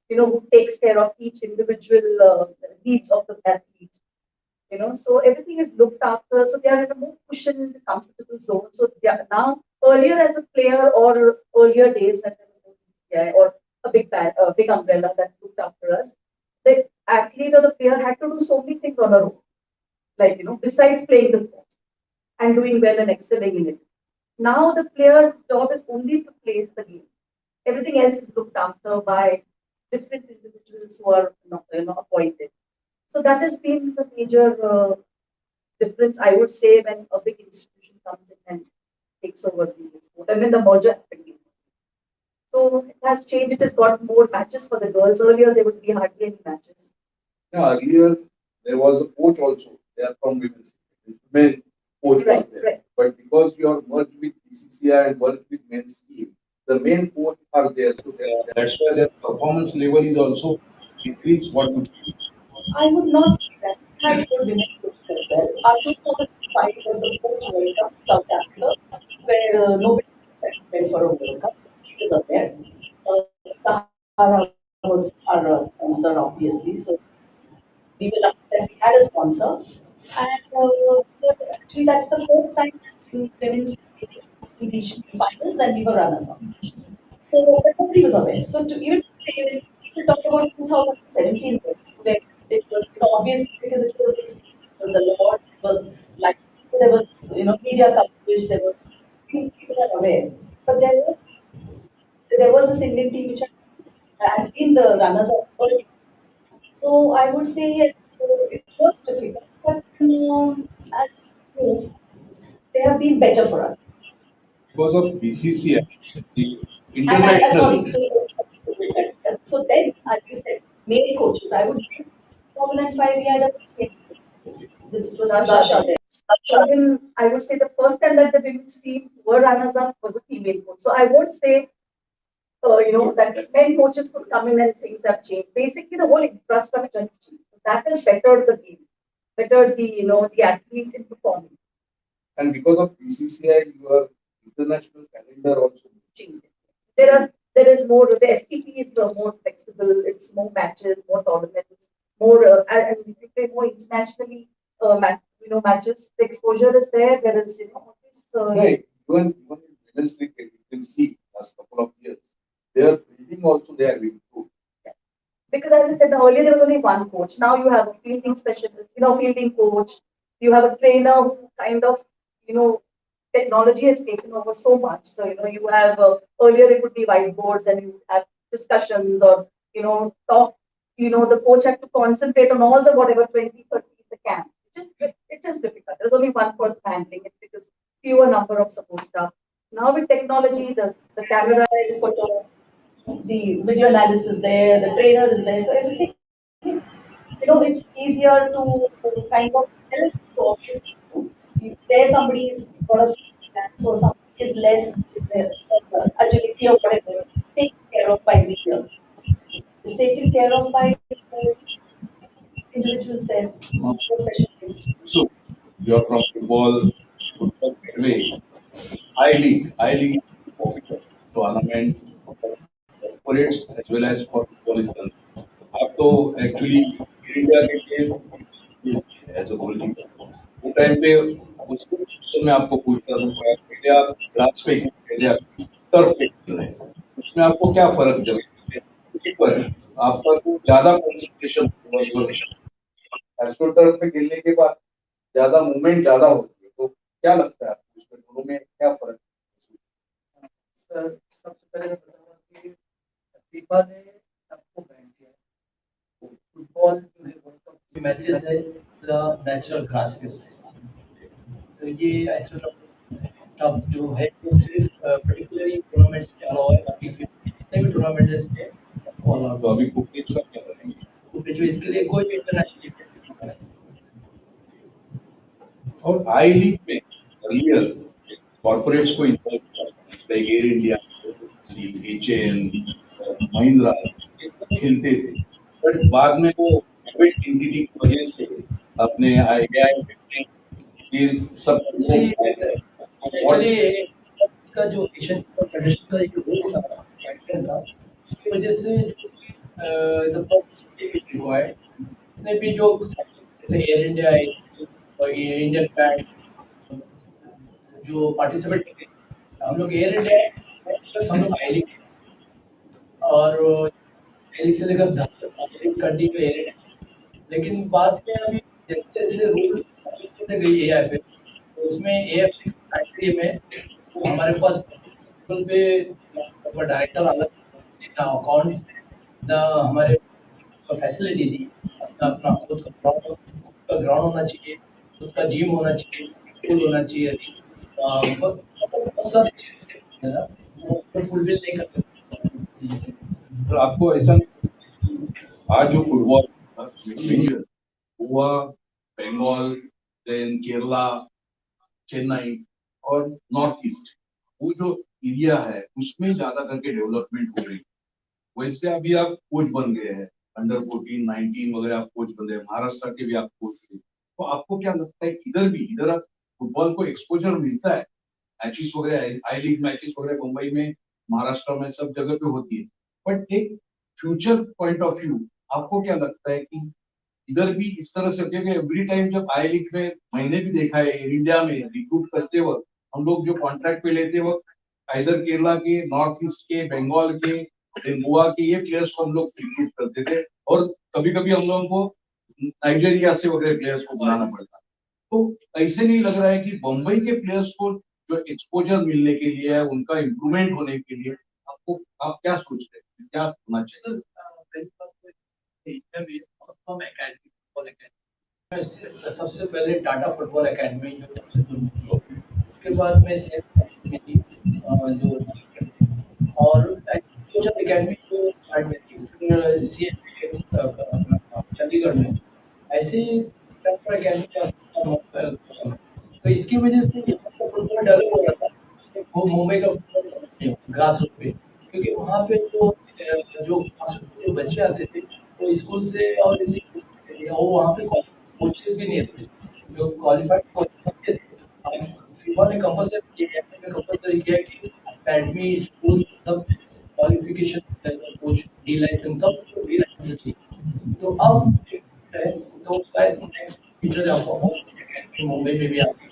Who takes care of each individual needs of the athlete. So everything is looked after. So they are in a more cushioned, comfortable zone. So they are now earlier as a player or earlier days when there was no BCI or a big umbrella that looked after us, the athlete or the player had to do so many things on their own. like besides playing the sport and doing well and excelling in it. Now the player's job is only to play the game. Everything else is looked after by different individuals who are appointed. So that has been the major difference, I would say, when a big institution comes in and takes over the sport. And when the merger happened. So it has changed. It has got more matches for the girls. Earlier, there would be hardly any matches. Yeah, earlier there was a coach also. They are from women's. Women coach was there. Right. But because you are merged with BCCI and merged with men's team, the main coach are there. So That's why their performance level is also increased. What you I would not say that. We had good women coaches as well. Our 2005 was the first World Cup in South Africa, where nobody went for a World Cup. It was aware. Sahara was our sponsor, obviously. So we were lucky that we had a sponsor. And actually, that's the first time in women's we reached the finals and we were runners up. So, but nobody was aware. So, even people talk about 2017, where it was obvious because it was a big stage, it was the Lords, it was like there was media coverage, there was people are aware, but there was a Indian team which had been the runners up early. So I would say yes, so it was difficult, but as we move, they have been better for us. because of BCCI, the And international. sorry, so then, as you said, male coaches, I would say 2005 we had a male coach. This was Rasha there. Even I would say the first time that the women's team were runners up was a female coach. So I won't say that men coaches could come in and things have changed. Basically, the whole infrastructure has changed. So that has bettered the game, bettered the athlete in performing. and because of BCCI, your international calendar also Changed. There is more. The FTP is more flexible. It's more matches, more tournaments, more and if you play more internationally matches. The exposure is there. Whereas all this, right. Even in women's cricket, you can see last couple of years, their building also they have improved. because as I said earlier, there was only one coach. Now you have a fielding specialist, fielding coach. You have a trainer who kind of, you know, technology has taken over so much. So, you have earlier it would be whiteboards and you would have discussions or, talk. The coach had to concentrate on all the whatever 20, 30 in the camp. It's just difficult. There's only one person handling it because fewer number of support staff. Now with technology, the camera is put on, the video analyst is there, the trainer is there, so everything is, it's easier to kind of help. So obviously, if there somebody is got a plan, so somebody is less agility or whatever, it's taken care of by it's taken care of by individuals there, specialists. So you are from football gateway, high league official tournament corporates as well as for football is concerned. आप तो actually India के थे as a goalkeeper वो time पे उस question में आपको पूछता था पहले आप ग्रास पे पहले आप टर्फ पे खेल रहे हैं उसमें आपको क्या फर्क जब कीपर आपका तो ज्यादा कंसंट्रेशन एस्ट्रोटर्फ पे खेलने के बाद ज्यादा मूवमेंट ज्यादा होती है, तो क्या लगता है आपको इसमें दोनों में क्या फर्क है? सर सबसे पहले मैं बताऊंगा कि फीफा ने सबको बैन किया है। फुटबॉल जो है वर्ल्ड कप के मैचेस है नेचुरल ग्रास पे होते हैं। तो ये ऐसे टफ जो है वो सिर्फ पर्टिकुलरली टूर्नामेंट्स पे अलाउ है, बाकी फिर जितने भी टूर्नामेंट है इसमें अलाउ तो अभी कुछ का क्या करेंगे है। जो इसके लिए कोई भी इंटरनेशनल इवेंट्स नहीं है। और आई लीग में अर्लियर कॉर्पोरेट्स को involve like air India HAL Mahindra ये सब खेलते थे बट बाद में वो प्राइवेट एंटिटी की वजह से अपने एआई ये सब एक्चुअली का जो एशियन फेडरेशन का एक रूल था पैटर्न था उसकी वजह से द रिक्वायर्ड जितने भी जो जैसे एयर इंडिया है और ये इंडियन बैंक जो पार्टिसिपेट करते हैं हम लोग एयर इंडिया प्लस हम लोग आई लीग और आई लीग से लेकर 10 कंटिन्यू एयर इंडिया लेकिन बाद में अभी जैसे जैसे रूल एआई पे, तो उसमें एआई फैक्ट्री में वो हमारे पास प्रिंसिपल पे डायरेक्टर अलग, अकाउंट्स, हमारे फैसिलिटी थी, अपना अपना खुद का ग्राउंड होना चाहिए, खुद का जिम होना चाहिए, स्विमिंग पूल होना चाहिए, बहुत सारी चीजें है ना, वो फुलफिल नहीं कर सकते। तो आपको ऐसा नहीं, आज जो फुटबॉल गोवा, बंगाल, देन केरला, चेन्नई और नॉर्थ ईस्ट, वो जो एरिया है उसमें ज्यादा करके डेवलपमेंट हो रही है। वैसे अभी आप कोच बन गए हैं, अंडर 14, 19 वगैरह आप कोच बन गए, महाराष्ट्र के भी आप कोच थे, तो आपको क्या लगता है इधर आप फुटबॉल को एक्सपोजर मिलता है? मैचेस वगैरह, आई लीग मैचेस वगैरह मुंबई में, महाराष्ट्र में, सब जगह पे होती है, बट एक फ्यूचर पॉइंट ऑफ व्यू आपको क्या लगता है कि इधर भी इस तरह से, क्योंकि एवरी टाइम जब आई लीग में, मैंने भी देखा है इंडिया में रिक्रूट करते वक्त, हम लोग जो कॉन्ट्रैक्ट पे लेते वक्त इधर केरला के, नॉर्थ ईस्ट के, बंगाल के, गोवा के ये प्लेयर्स को हम लोग रिक्रूट करते थे, और कभी कभी हम लोगों को नाइजीरिया से वगैरह प्लेयर्स को बुलाना पड़ता। तो ऐसे नहीं लग रहा है कि बम्बई के प्लेयर्स को जो एक्सपोजर मिलने के लिए है, उनका इम्प्रूवमेंट होने के लिए, आपको, आप क्या सोचते हैं, क्या होना चाहिए? इंडिया में बहुत कम एकेडमी, फुटबॉल एकेडमी, सबसे पहले टाटा फुटबॉल एकेडमी जो, उसके बाद में जो, और ऐसी एकेडमी जो साइड में थी, फिर चंडीगढ़ में ऐसे एकेडमी, तो इसकी वजह से यहाँ का फुटबॉल डेवलप हो रहा था, वो मुंबई का फुटबॉल ग्रास रूट पे, क्योंकि वहाँ पे जो ग्रास रूट के बच्चे आते थे वो स्कूल से, और इसी वो वहाँ पे कोचेस भी नहीं थे, जो क्वालिफाइड कोचेस थे। अब फीफा ने कंपलसरी किया है कि एकेडमी, स्कूल सब क्वालिफिकेशन कोच डी लाइसेंस, कम से कम डी लाइसेंस चाहिए। तो अब है, तो शायद नेक्स्ट फ्यूचर आपको हो सकता है मुंबई में भी आती,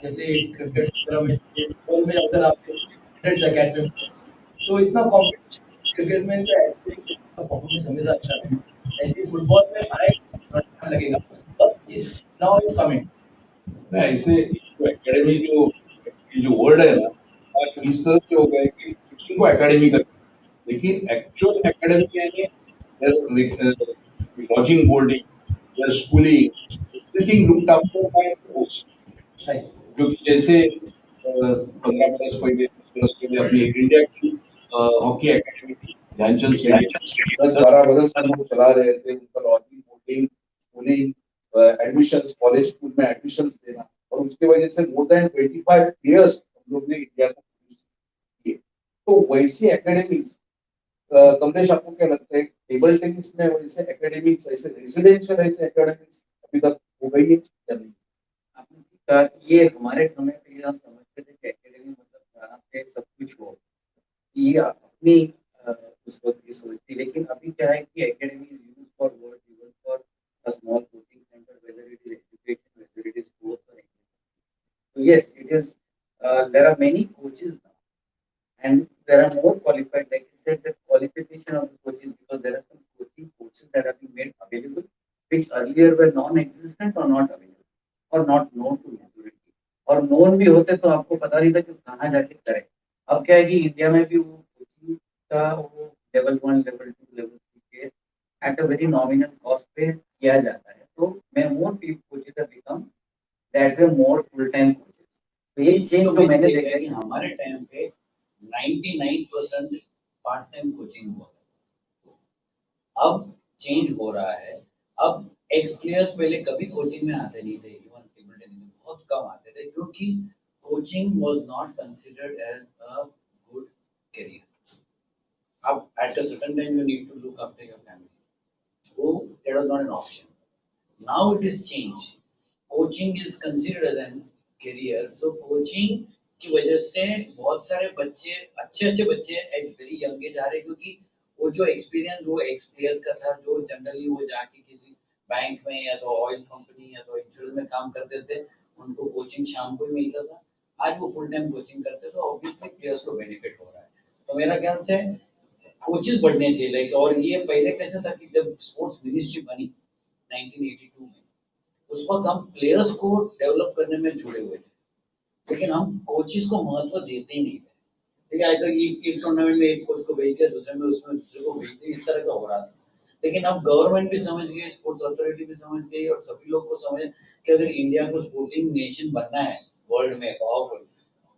जैसे क्रिकेट वगैरह में, जैसे फुटबॉल में अगर आप हंड्रेड्स अकेडमी, तो इतना कॉम्पिटिशन क्रिकेट में तो एक्चुअली परफॉर्मेंस हमेशा अच्छा है, ऐसे फुटबॉल में आएगा, थोड़ा टाइम लगेगा, बट इस नाउ इज कमिंग। ना ऐसे जो एकेडमी, जो ये जो वर्ड है ना, आज इस तरह से हो गया है कि को एकेडमी कर, लेकिन एक्चुअल एकेडमी यानी lodging, boarding, their schooling, everything looked after by coach. क्योंकि जैसे 15 बरस पहले, 10 बरस पहले अपनी इंडिया की हॉकी एकेडमी थी, ध्यानचंद स्टेडियम, 10-12 बरस हम लोग चला रहे थे, उनका lodging, boarding, schooling, admission, college school में एडमिशन देना, और उसकी वजह से मोर देन 25 years हम लोग ने इंडिया को किए। तो वैसी एकेडमीज, कमलेश आपको क्या लगता है टेबल टेनिस में वैसे एकेडमिक्स, ऐसे रेजिडेंशियल ऐसे एकेडमिक्स अभी तक हो गई है या नहीं? ये हमारे समय पे हम समझते थे कि एकेडमी मतलब जहाँ पे सब कुछ हो, ये अपनी उस वक्त की सोच थी, लेकिन अभी क्या है कि academy is used for work, even for a small coaching centre, whether it is education, whether it is sports और anything. So yes, it is. There are many coaches now, and there are more qualified. Like you said, the qualification of the coaches, because there are some coaching courses that have been made available, which earlier were non-existent or not available, or not known to majority. और known भी होते तो आपको पता नहीं था कि कहाँ जाके करें. अब क्या है कि इंडिया में भी वो कोचिंग का वो लेवल 1, लेवल 2, लेवल 3 के at a very nominal cost पे किया जाता है. तो मैं more coaches have become that way more full time coaches. तो ये चेंज तो मैंने देखा है कि हमारे टाइम पे 99% पार्ट टाइम कोचिंग हुआ, अब चेंज हो रहा है। अब एक्स प्लेयर्स पहले कभी कोचिंग में आते नहीं थे, इवन टेबल टेनिस में बहुत कम आते थे, क्योंकि coaching was not considered as a good career. अब at a certain time you need to look after your family, so that was not an option. Now it is changed. Coaching is considered as an career. So coaching की वजह से बहुत सारे बच्चे, अच्छे अच्छे बच्चे एट वेरी यंग एज आ रहे हैं, क्योंकि वो जो एक्सपीरियंस वो एक्स प्लेयर्स का था, जो जनरली वो जाके किसी बैंक में या तो ऑयल कंपनी या तो इंश्योरेंस में काम करते थे, उनको कोचिंग शाम को ही मिलता था. आज वो फुल टाइम कोचिंग करते, तो ऑब्वियसली प्लेयर्स को बेनिफिट हो रहा है. तो मेरा ख्याल से कोचेस बढ़ने चाहिए. लाइक, और ये पहले कैसे था कि जब स्पोर्ट्स मिनिस्ट्री बनी 1982 में, उस वक्त हम प्लेयर्स को डेवलप करने में जुड़े हुए थे, लेकिन हम कोचेस को महत्व देते ही नहीं थे। ठीक है, ऐसा एक टूर्नामेंट में एक कोच को भेज दिया, दूसरे में उसमें दूसरे को भेज दिया, इस तरह का हो रहा था। लेकिन अब गवर्नमेंट भी समझ गई, स्पोर्ट्स अथॉरिटी भी समझ गई और सभी लोग को समझ कि अगर इंडिया को स्पोर्टिंग नेशन बनना है वर्ल्ड में पावरफुल,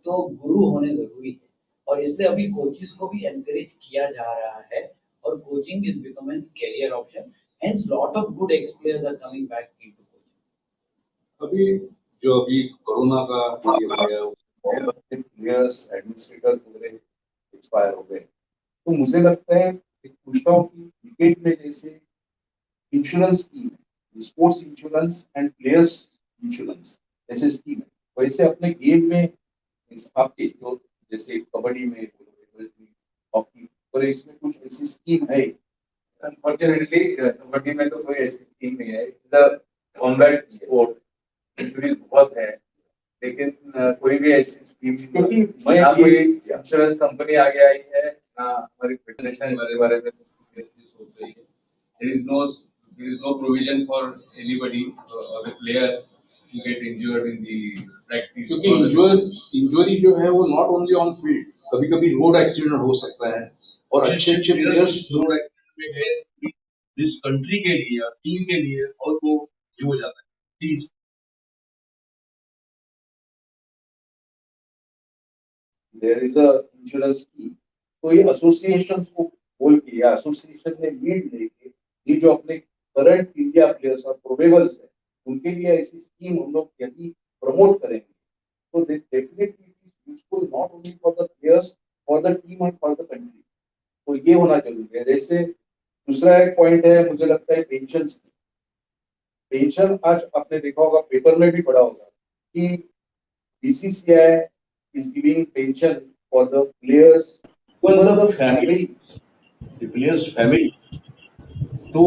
तो गुरु होने जरूरी है। और इसलिए अभी कोचेस को भी एनकरेज किया जा रहा है और coaching is becoming career option, hence lot of good ex players are coming back into coaching. अभी कोरोना का ये हो गया, बहुत अच्छे प्लेयर्स एडमिनिस्ट्रेटर पूरे एक्सपायर हो गए। तो मुझे लगता है पूछता हूँ कि क्रिकेट में जैसे इंश्योरेंस स्कीम है, sports insurance and players insurance जैसे स्कीम है, वैसे अपने गेम में आपके जो जैसे कबड्डी में हॉकी और इसमें कुछ ऐसी स्कीम है? अनफॉर्चुनेटली कबड्डी में तो कोई ऐसी स्कीम नहीं है। It's the combat sport, injury बहुत है, लेकिन कोई भी ऐसी स्कीम, क्योंकि मैं कोई इंश्योरेंस कंपनी आगे आई है ना हमारी फिटनेस के बारे में सोच रही है। There is no provision for anybody or the players to get injured in the practice. क्योंकि इंजरी जो है वो नॉट ओनली ऑन फील्ड, कभी कभी रोड एक्सीडेंट हो सकता है और अच्छे अच्छे प्लेयर्स रोड एक्सीडेंट में गए इस कंट्री के लिए टीम के लिए और वो ये हो जाता है please. There is a insurance scheme, तो ये एसोसिएशन को बोल के या एसोसिएशन ने लीड लेके ये जो अपने करंट इंडिया प्लेयर्स और प्रोबेबल्स है उनके लिए ऐसी स्कीम हम लोग यदि प्रमोट करेंगे तो definitely useful not only for the players, for the team and for the country. तो ये होना जरूरी है। जैसे दूसरा एक पॉइंट है, मुझे लगता है पेंशन। पेंशन आज आपने देखा होगा, पेपर में भी पढ़ा होगा कि BCCI is giving pension for the players, for the families, the players families, तो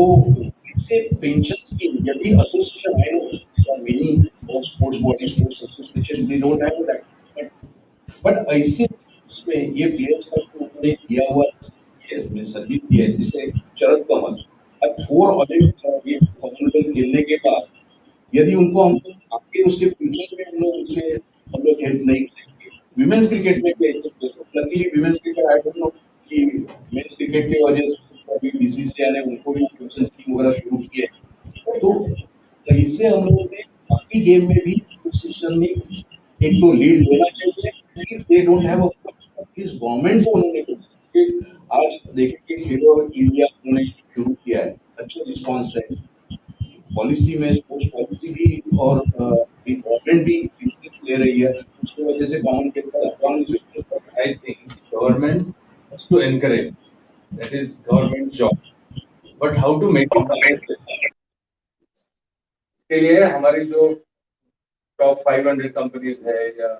इससे पेंशन स्कीम यदि association I know many sports body sports association they don't have that, but ऐसे उसमें ये प्लेयर्स का जो उन्होंने दिया हुआ इसमें सर्विस दिया है, जैसे शरद कमल अब 4 ओलंपिक ये कॉमनवेल्थ खेलने के बाद यदि उनको हम आगे उसके फ्यूचर में हम लोग हेल्प नहीं करेंगे, विमेंस क्रिकेट में भी ऐसे luckily women's cricket I don't know कि मेंस क्रिकेट की वजह से अभी बीसीसीआई ने उनको भी पेंशन स्कीम वगैरह शुरू की है, तो इससे हम लोगों ने बाकी गेम में भी एसोसिएशन ने एक तो लीड लेना चाहिए कि दे डोंट हैव इस गवर्नमेंट को उन्होंने आज देखिए खेलो इंडिया उन्होंने शुरू किया है, अच्छा रिस्पॉन्स है पॉलिसी में, स्पोर्ट्स पॉलिसी भी और गवर्नमेंट भी इंटरेस्ट ले रही है, उसकी वजह से common I think government has to encourage. That is government job. But how to make it effective? के लिए हमारी जो टॉप 500 कंपनीज है या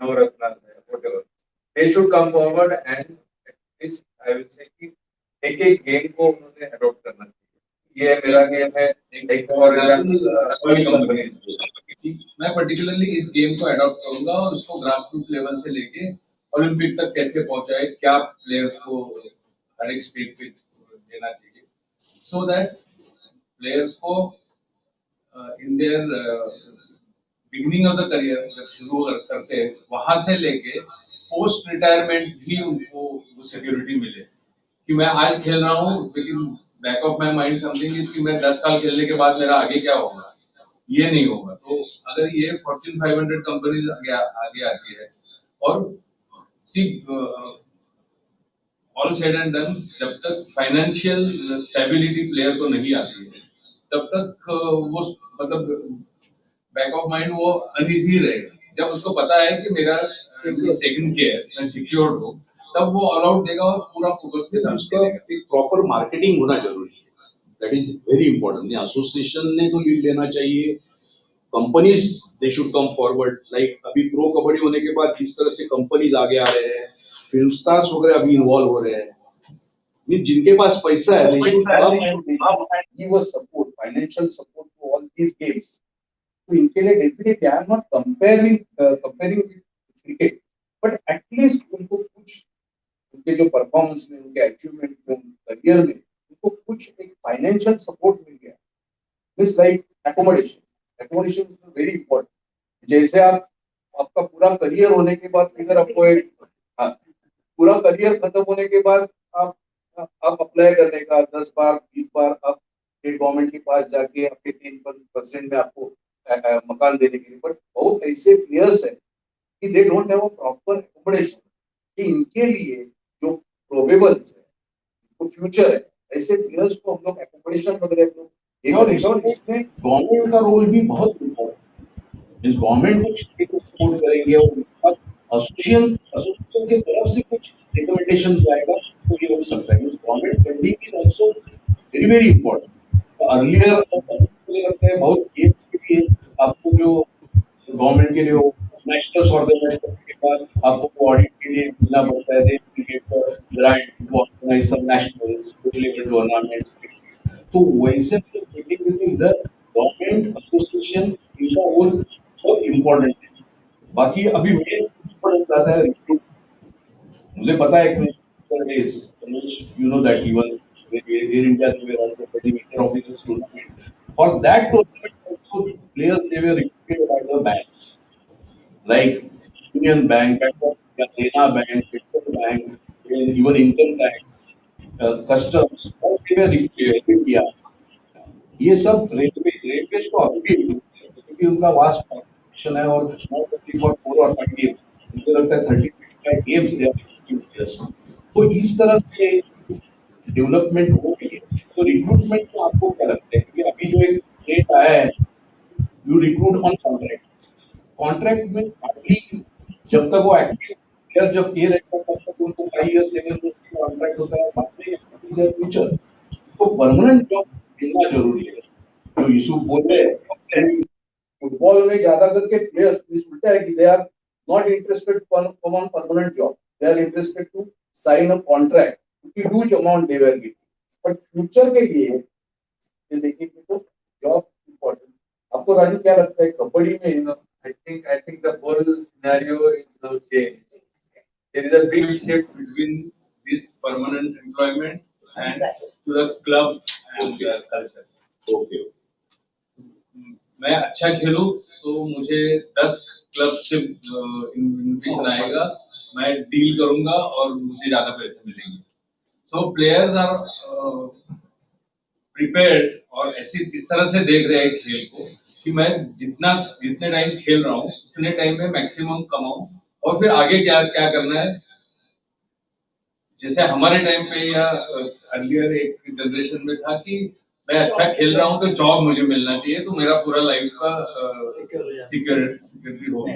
नवरत्न है, whatever, they should come forward and at least I will say कि एक गेम को उन्होंने अडॉप्ट करना चाहिए। ये मेरा गेम है, एक फॉर एग्जांपल मैं पर्टिकुलरली इस गेम को अडॉप्ट करूंगा और उसको ग्रासरूट लेवल से लेके ओलंपिक तक कैसे पहुंचाए, क्या प्लेयर्स को हर एक स्टेट पे देना चाहिए, सो दैट प्लेयर्स को in their beginning of the career जब शुरू करते हैं वहां से लेके पोस्ट रिटायरमेंट भी उनको वो सिक्योरिटी मिले कि मैं आज खेल रहा हूँ, लेकिन back of my mind something is कि मैं 10 साल खेलने के बाद मेरा आगे क्या होगा, ये नहीं होगा। तो अगर ये फॉर्च्यून 500 कंपनीज आगे आती है और see all said and done, जब तक फाइनेंशियल स्टेबिलिटी प्लेयर को नहीं आती है तब तक वो मतलब बैक ऑफ माइंड वो अनइजी रहेगा। जब उसको पता है कि मेरा टेकन केयर, मैं सिक्योर्ड हूँ, तब वो ऑल आउट देगा और पूरा फोकस के साथ उसका एक प्रॉपर मार्केटिंग होना जरूरी है, that is very important. Association ने तो लीड लेना चाहिए, companies they should come forward, like अभी प्रो कबड्डी होने के बाद जिस तरह से कंपनीज आगे आ रहे हैं, फिल्म स्टार्स वगैरह अभी इन्वॉल्व हो रहे हैं, जिनके पास पैसा है they should come and give us support, financial support to all these games. तो इनके लिए definitely I am not comparing with cricket, but at least उनको कुछ उनके जो परफॉर्मेंस में, उनके अचीवमेंट में, उनके करियर में उनको कुछ एक फाइनेंशियल सपोर्ट मिल गया। This like accommodation is very important. जैसे आप आपका पूरा करियर होने के बाद अगर आपको एक हाँ, पूरा करियर खत्म होने के बाद आप आप अप्लाई करने का 10 बार 20 बार आप स्टेट गवर्नमेंट के पास जाके आपके 3% में आपको मकान देने के लिए, बट बहुत ऐसे प्लेयर्स हैं कि they don't have a proper accommodation, कि इनके लिए जो प्रोबेबल है, जो फ्यूचर है, ऐसे प्लेयर्स को हम लोग एकोमोडेशन वगैरह और इसमें गवर्नमेंट का रोल भी बहुत इम्पोर्टेंट। इस गवर्नमेंट कुछ सपोर्ट करेंगे और एसोसिएशन की तरफ से कुछ रिकमेंडेशन जाएगा तो ये हो सकता है। Government funding is also very very important. Earlier मुझे लगता है बहुत गेम्स के लिए आपको जो गवर्नमेंट के लिए नेशनल ऑर्गेनाइज करने के बाद आपको ऑडिट के लिए मिलना पड़ता है, they get right to organise some national state level tournaments. तो वैसे मीटिंग में इधर गवर्नमेंट एसोसिएशन इनका रोल बहुत इम्पोर्टेंट है। बाकी अभी मेन इम्पोर्टेंट आता है रिक्रूट। मुझे पता है कि you know that even in India they were also playing inter-officers tournament. For that tournament also players they were recruited by the banks like Union Bank, Bank of India, Dena Bank, Central Bank, and even income tax, customs, all they were recruited India। ये सब railway को अभी भी क्योंकि उनका vast population है और not only for 4 और 5 गेम्स, मुझे लगता है 30-35 गेम्स दे आर। तो इस तरह से डेवलपमेंट हो गई है। तो रिक्रूटमेंट में आपको क्या लगता है कि अभी जो एक डेट आया है, you recruit on contract. Contract में काफी जब तक वो एक्टिव प्लेयर जब ये रहता है तब तक उनको 5 इयर्स 7 इयर्स का कॉन्ट्रैक्ट होता है, बाद में फ्यूचर। तो परमानेंट जॉब मिलना जरूरी है। जो यूसुफ बोल रहे हैं फुटबॉल में ज्यादा करके प्लेयर्स उल्टा है कि they are not interested come on permanent job, they are interested to sign a contract क्योंकि huge amount they are getting. But future के लिए ये देखेंगे तो जॉब इम्पोर्टेंट। आपको राजू क्या लगता है कबड्डी में? I think the whole scenario is now changed. There is a big shift between this permanent employment and to the club and the culture. Okay मैं अच्छा खेलूं तो मुझे 10 क्लब से इन्विटेशन आएगा, मैं डील करूंगा और मुझे ज्यादा पैसे मिलेंगे। सो प्लेयर्स आर प्रिपेयर्ड और ऐसी इस तरह से देख रहे हैं खेल को कि मैं जितने टाइम खेल रहा हूँ उतने टाइम में मैक्सिमम कमाऊं और फिर आगे क्या क्या करना है। जैसे हमारे टाइम पे या अर्लियर एक जनरेशन में था कि मैं अच्छा खेल रहा हूँ तो जॉब मुझे मिलना चाहिए, तो मेरा पूरा लाइफ का सिक्योरिटी होगी।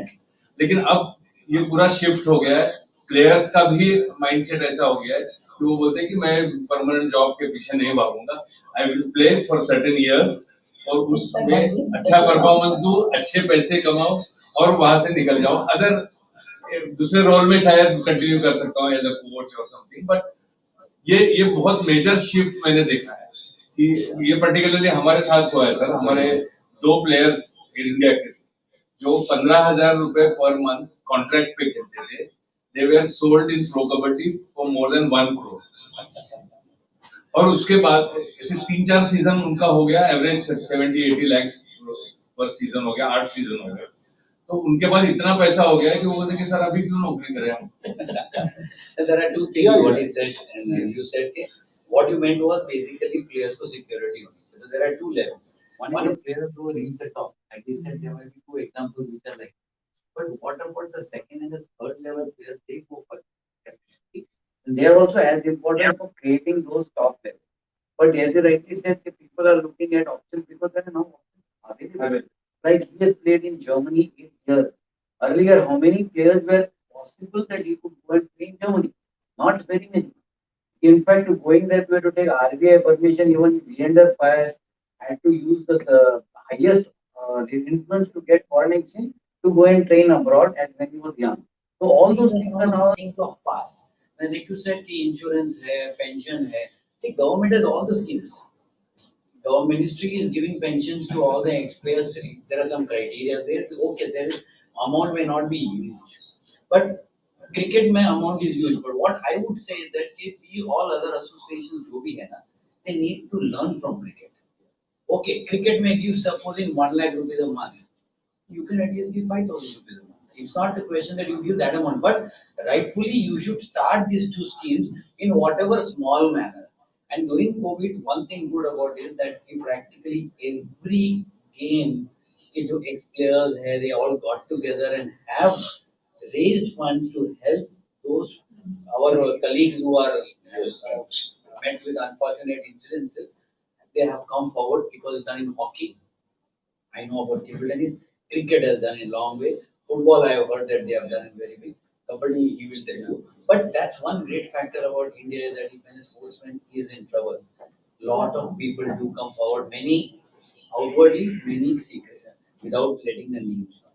लेकिन अब ये पूरा शिफ्ट हो गया है, प्लेयर्स का भी माइंडसेट ऐसा हो गया है कि वो बोलते हैं कि मैं परमानेंट जॉब के पीछे नहीं भागूंगा, I will play for certain years और उसमें अच्छा परफॉर्मेंस दूं, अच्छे पैसे कमाऊं और वहां से निकल जाऊं। अदर दूसरे रोल में शायद कंटिन्यू कर सकता हूँ एज अ कोच और समथिंग। बट ये बहुत मेजर शिफ्ट मैंने देखा है कि ये पर्टिकुलरली हमारे साथ हुआ है सर। हमारे 2 प्लेयर्स इंडिया के जो 15,000 रुपए पर मंथ कॉन्ट्रैक्ट पे खेलते थे, they were sold in pro kabaddi for more than 1 crore. और उसके बाद ऐसे 3-4 सीजन उनका हो गया, एवरेज 70-80 lakhs पर सीजन हो गया, 8 सीजन हो गए। तो उनके पास इतना पैसा हो गया है कि वो बोलते कि सर अभी क्यों नौकरी करें हम। There are two things what he said, and you said what you meant was basically players को security होनी चाहिए. So there are 2 levels. One is players who reach the top. Like he said, there might be 2 examples which are like. But what about the second and the third level players? They go for it. And they are also as important for creating those top levels. But as you rightly said, the people are looking at options because there are no options available. Like he has played in Germany 8 years. Earlier, how many players were possible that he could go and play in Germany? Not very many. In fact, going there, we had to take RBI permission. Even Leander Paes had to use the highest influence to get foreign exchange to go and train abroad, and when he was young. So all those things are now things of past. When like you said, the insurance hai, pension hai. The government has all the schemes. The ministry is giving pensions to all the ex-players. There are some criteria there. Okay, there is amount may not be huge, but cricket mein amount is huge. But what I would say is that if we all other associations जो भी है ना, they need to learn from cricket. Okay, cricket may give supposing 1 lakh rupees a month. You can at least give 5,000 rupees a month. It's not the question that you give that amount, but rightfully you should start these two schemes in whatever small manner. And during COVID, one thing good about it is that practically every game, जो ex-players hai, they all got together and have raised funds to help those our colleagues who are met with unfortunate incidences. They have come forward. It was done in hockey. I know about table tennis. Cricket has done in long way. Football, I have heard that they have done it very big. Kabaddi, he will tell you. But that's one great factor about India is that if any sportsman is in trouble, lot of people do come forward. Many outwardly, many secret, without letting the names know.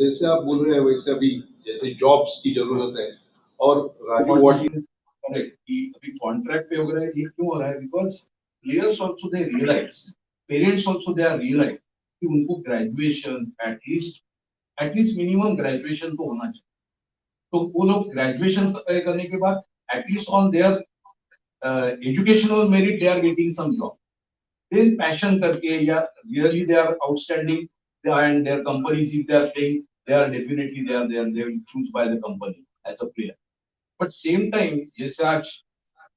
जैसे आप बोल रहे हैं वैसे अभी जैसे jobs की जरूरत है और राजू व्हाट कि अभी कॉन्ट्रैक्ट पे हो रहा है ये क्यों हो रहा है because players also they realise parents also they are realise कि उनको ग्रेजुएशन एटलीस्ट मिनिमम ग्रेजुएशन तो होना चाहिए तो वो लोग ग्रेजुएशन करने के बाद at least on their educational merit they are getting some job then passion करके या really they are outstanding and their companies if they are playing they are definitely they are there they will choose by the company as a player but same time जैसे आज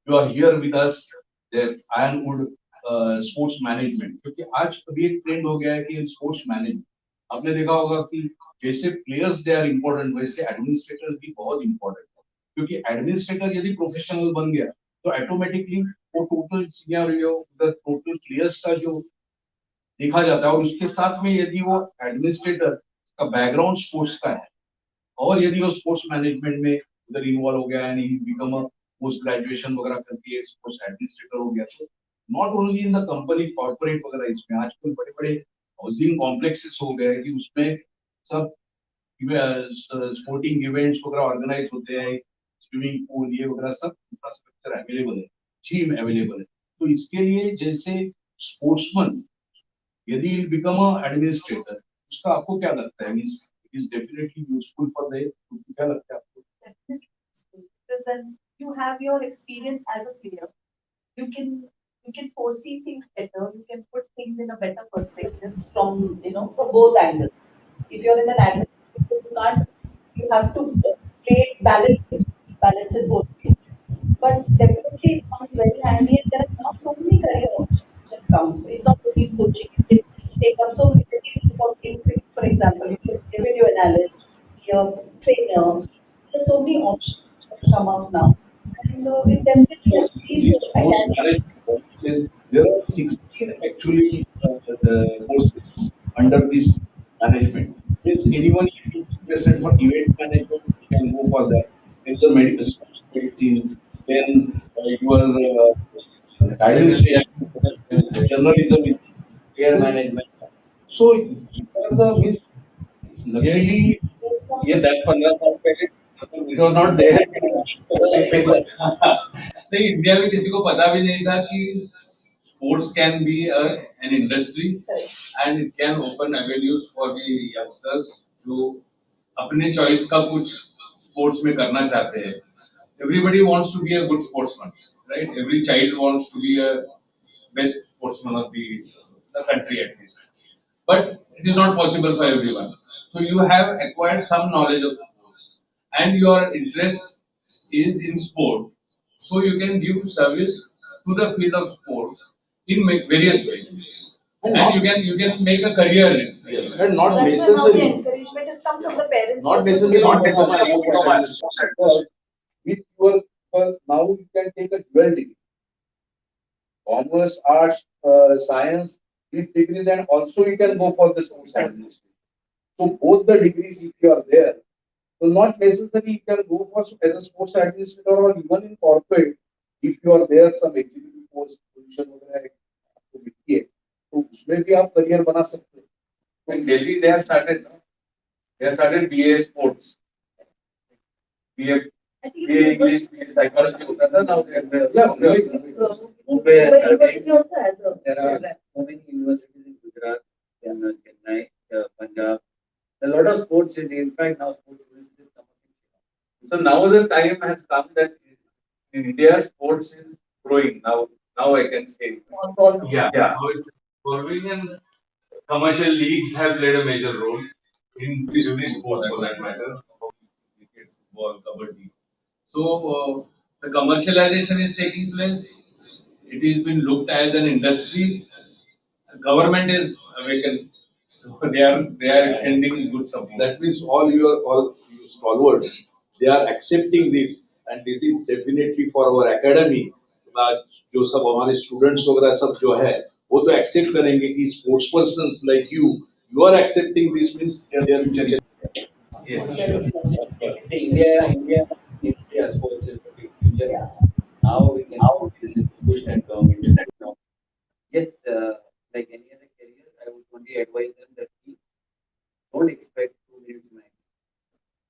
you are here with us that Ironwood sports management क्योंकि आज अभी एक trend हो गया है कि स्पोर्ट्स मैनेजमेंट आपने देखा होगा कि जैसे प्लेयर्स दे आर इम्पोर्टेंट वैसे एडमिनिस्ट्रेटर भी बहुत इम्पोर्टेंट है क्योंकि एडमिनिस्ट्रेटर यदि प्रोफेशनल बन गया तो ऑटोमेटिकली वो टोटल सिनेरियो टोटल प्लेयर्स का जो देखा जाता है और उसके साथ में यदि वो एडमिनिस्ट्रेटर का बैकग्राउंड स्पोर्ट्स का है और यदि वो स्पोर्ट्स मैनेजमेंट में उधर इन्वॉल्व हो गया यानी बिकम अ पोस्ट ग्रेजुएशन वगैरह करके स्पोर्ट्स एडमिनिस्ट्रेटर हो गया तो not only in the company corporate वगैरह इसमें आजकल बड़े बड़े हाउसिंग कॉम्प्लेक्सेस हो गए कि उसमें सब स्पोर्टिंग इवेंट्स वगैरह ऑर्गेनाइज होते हैं स्विमिंग पूल ये वगैरह सब इंफ्रास्ट्रक्चर अवेलेबल है जिम अवेलेबल है तो इसके लिए जैसे स्पोर्ट्समैन यदि बिकम अ एडमिनिस्ट्रेटर उसका आपको क्या लगता है means it is definitely useful for the क्या लगता है आपको Because then you have your experience as a player. You can you can foresee things better. You can put things in a better perspective from from both angles. If you're in an administrative, you can't. You have to play balance it both ways. But definitely it comes very handy, and there are now so many career options that come. So it's not only coaching. You can take up so many for for example, you can be a video analyst, be a trainer. There's so many options that come up now, and it definitely has these this sports academic. management says there are 16 actually the courses under this management. Means anyone if is interested for event management can go for that. There is a medical sports medicine, then your administration, journalism is Player management. so you are the miss luckily ये 10-15 साल पहले it was not there. नहीं India में किसी को पता भी नहीं था कि sports can be an industry and it can open avenues for the youngsters जो अपने choice का कुछ sports में करना चाहते हैं. Everybody wants to be a good sportsman, right? Every child wants to be a best sportsman of the country at least. But it is not possible for everyone. So you have acquired some knowledge of sport and your interest is in sport. So you can give service to the field of sports in various ways. And you can make a career in it. Yes. And not That's when how the necessary. encouragement has come from the parents. Not also to necessarily become not more necessarily. with your now you can take a dual degree commerce arts science these degrees and also you can go for the sports administration so both the degrees if you are there so not necessarily you can go for as a sports administrator or even in corporate if you are there some executive post position वगैरह आपको मिलती है तो उसमें भी आप career बना सकते हैं in Delhi they have started BA sports BA BA English BA psychology होता था now they are Mumbai has University started. also has a There are so many universities in Gujarat, Chennai, Punjab. A lot of sports in fact now sports universities come up. So now the time has come that in India sports is growing now. Now I can say. Yeah, Yeah. how it's evolving, and commercial leagues have played a major role in every sports for that matter, cricket, football, kabaddi. So the commercialization is taking place. It has been looked as an industry. Government is awakened, so they are extending good support. That means all you stalwarts, they are accepting this, and it is definitely for our academy. जो सब हमारे students वगैरह सब जो है वो तो accept करेंगे कि sports persons like you are accepting this means their future Yes. India sports is the big future. Now we can push that government. Yes, like any other career, I would only advise them that we don't expect 2 minutes Maggie.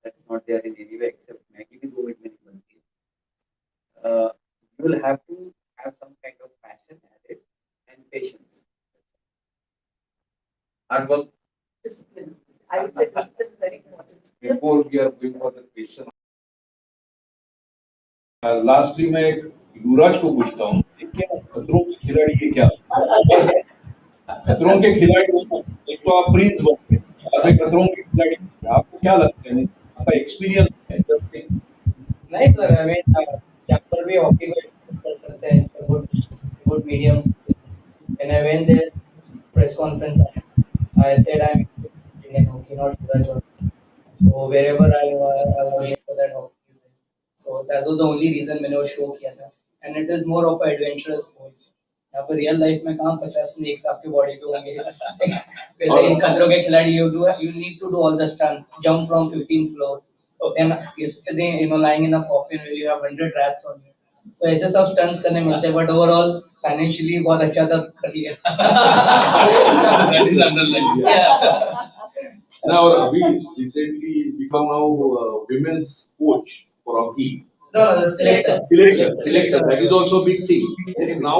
That's not there in any way except Maggie भी 2 minute में नहीं बनती है. You will have to have some kind of passion at it and patience. Hard work. Discipline. I would say discipline is very important. Before we are going for the question. Lastly मैं युवराज को पूछता हूँ क्या खतरों के खिलाड़ी के क्या खतरों के खिलाड़ी एक तो आप प्रिंस बन गए बाद में खतरों के खिलाड़ी आपको क्या लगता है आपका एक्सपीरियंस है Nice, sir. I mean, chapter भी hockey को expect कर सकते हैं. It's a good medium. When I went there, press conference, I said I'm Indian hockey, not Yuvraj. So wherever I'll be for that hockey. So that was the only reason मैंने वो show किया था. And it is more of a adventurous sports. यहाँ पर real life में कहाँ 50 snakes आपके body पे होंगे. लेकिन खतरों के खिलाड़ी you need to do all the stunts, jump from 15th floor. And you're sitting, lying in a coffin where you have 100 rats on you. So ऐसे सब stunts करने मिलते हैं, but overall financially बहुत अच्छा था कर लिया. That is underlying. Yeah. now अभी recently become now women's coach for hockey No, the selector. selector that is also a big thing yes, now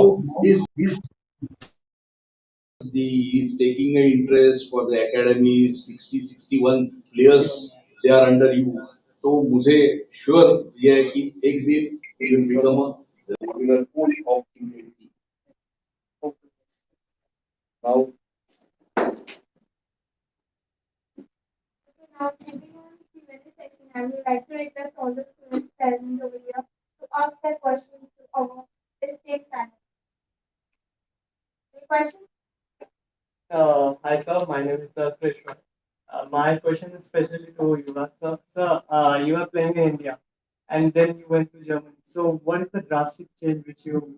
he's taking an interest for the academy 60-61 players they are under you तो मुझे sure ये है कि एक दिन you will become a regular coach of Indian team. Now, Now, moving on to the Q&A section, I would like to request all the students present over here to ask their questions to our esteemed panel. Any questions? Hi sir, my name is Krishna. My question is especially to Yuvraj sir. Sir, you are playing in India and then you went to Germany. So what is the drastic change which you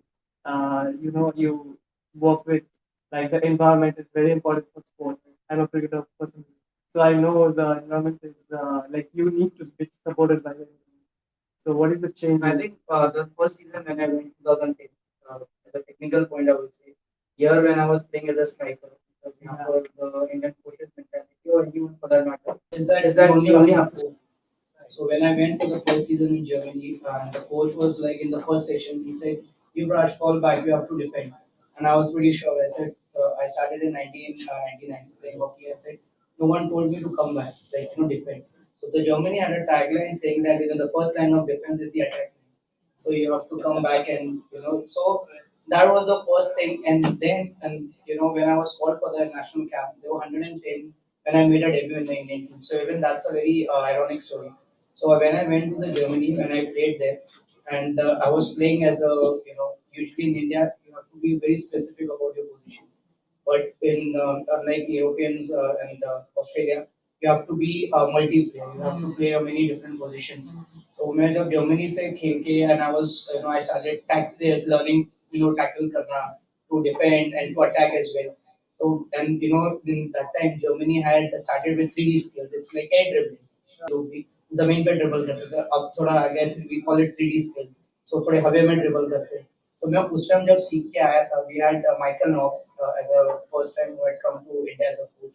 work with? Like the environment is very important for sport. I'm a cricketer person. So I know the environment is like you need to be supported by the environment. So what is the change? I think the first season when I went 2010, as a technical point, I would say, here when I was playing as a striker, because for the Indian coaches mentality or even for that matter, is that only have to. So when I went for the first season in Germany, the coach was like in the first session, he said, "Yuvraj, fall back, you have to defend." And I was pretty sure. I said, I started in 1999 playing hockey. I said, no one told me to come back, like defense. So the Germany had a tagline saying that the first line of defense is the attack line. So you have to come back and so that was the first thing. And then when I was called for the national camp, there were 110 when I made a debut in the Indian team. So even that's a very ironic story. So when I went to the Germany, when I played there, and I was playing as a usually in India you have to be very specific about your position. But in unlike Europeans and Australia, you have to be a multi-player. You have to play many different positions. So मैं जब Germany से खेल के and I was I started learning tackle करना to defend and to attack as well. So and in that time Germany had started with 3D skills. It's like air dribbling. जो भी जमीन पे ड्रिबल करते थे अब थोड़ा आगे we call it 3D skills. So थोड़े हवा में ड्रिबल करते हैं. तो मैं उस टाइम जब सीख के आया था we had Michael Knox as a first time who had come to India as a coach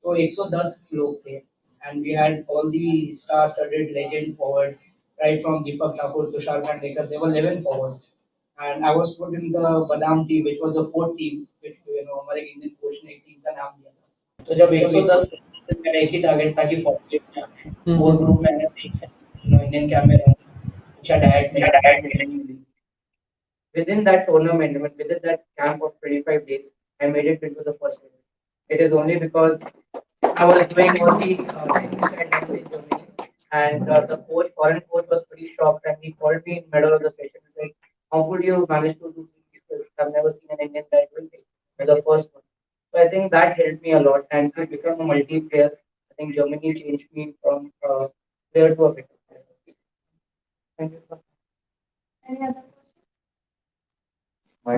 तो 110 लोग थे and we had all the star studded legend forwards right from Deepak Thakur Tushar Khandekar they were 11 forwards and I was put in the बादाम team which was the fourth team which हमारे Indian coach ने एक team का नाम दिया था तो जब 110 मेरा एक ही टारगेट था कि 40 वो ग्रुप में Indian camera which had had within that tournament, within that camp of 25 days, I made it into the first event. It is only because I was doing all the things which I done in Germany, and the coach, foreign coach, was pretty shocked, and he called me in the middle of the session. He's like, "How could you manage to do these skills? I've never seen an Indian guy doing it. You're the first one." So I think that helped me a lot, and to become a multi-player, I think Germany changed me from player to a victim. Thank you, sir. Any other My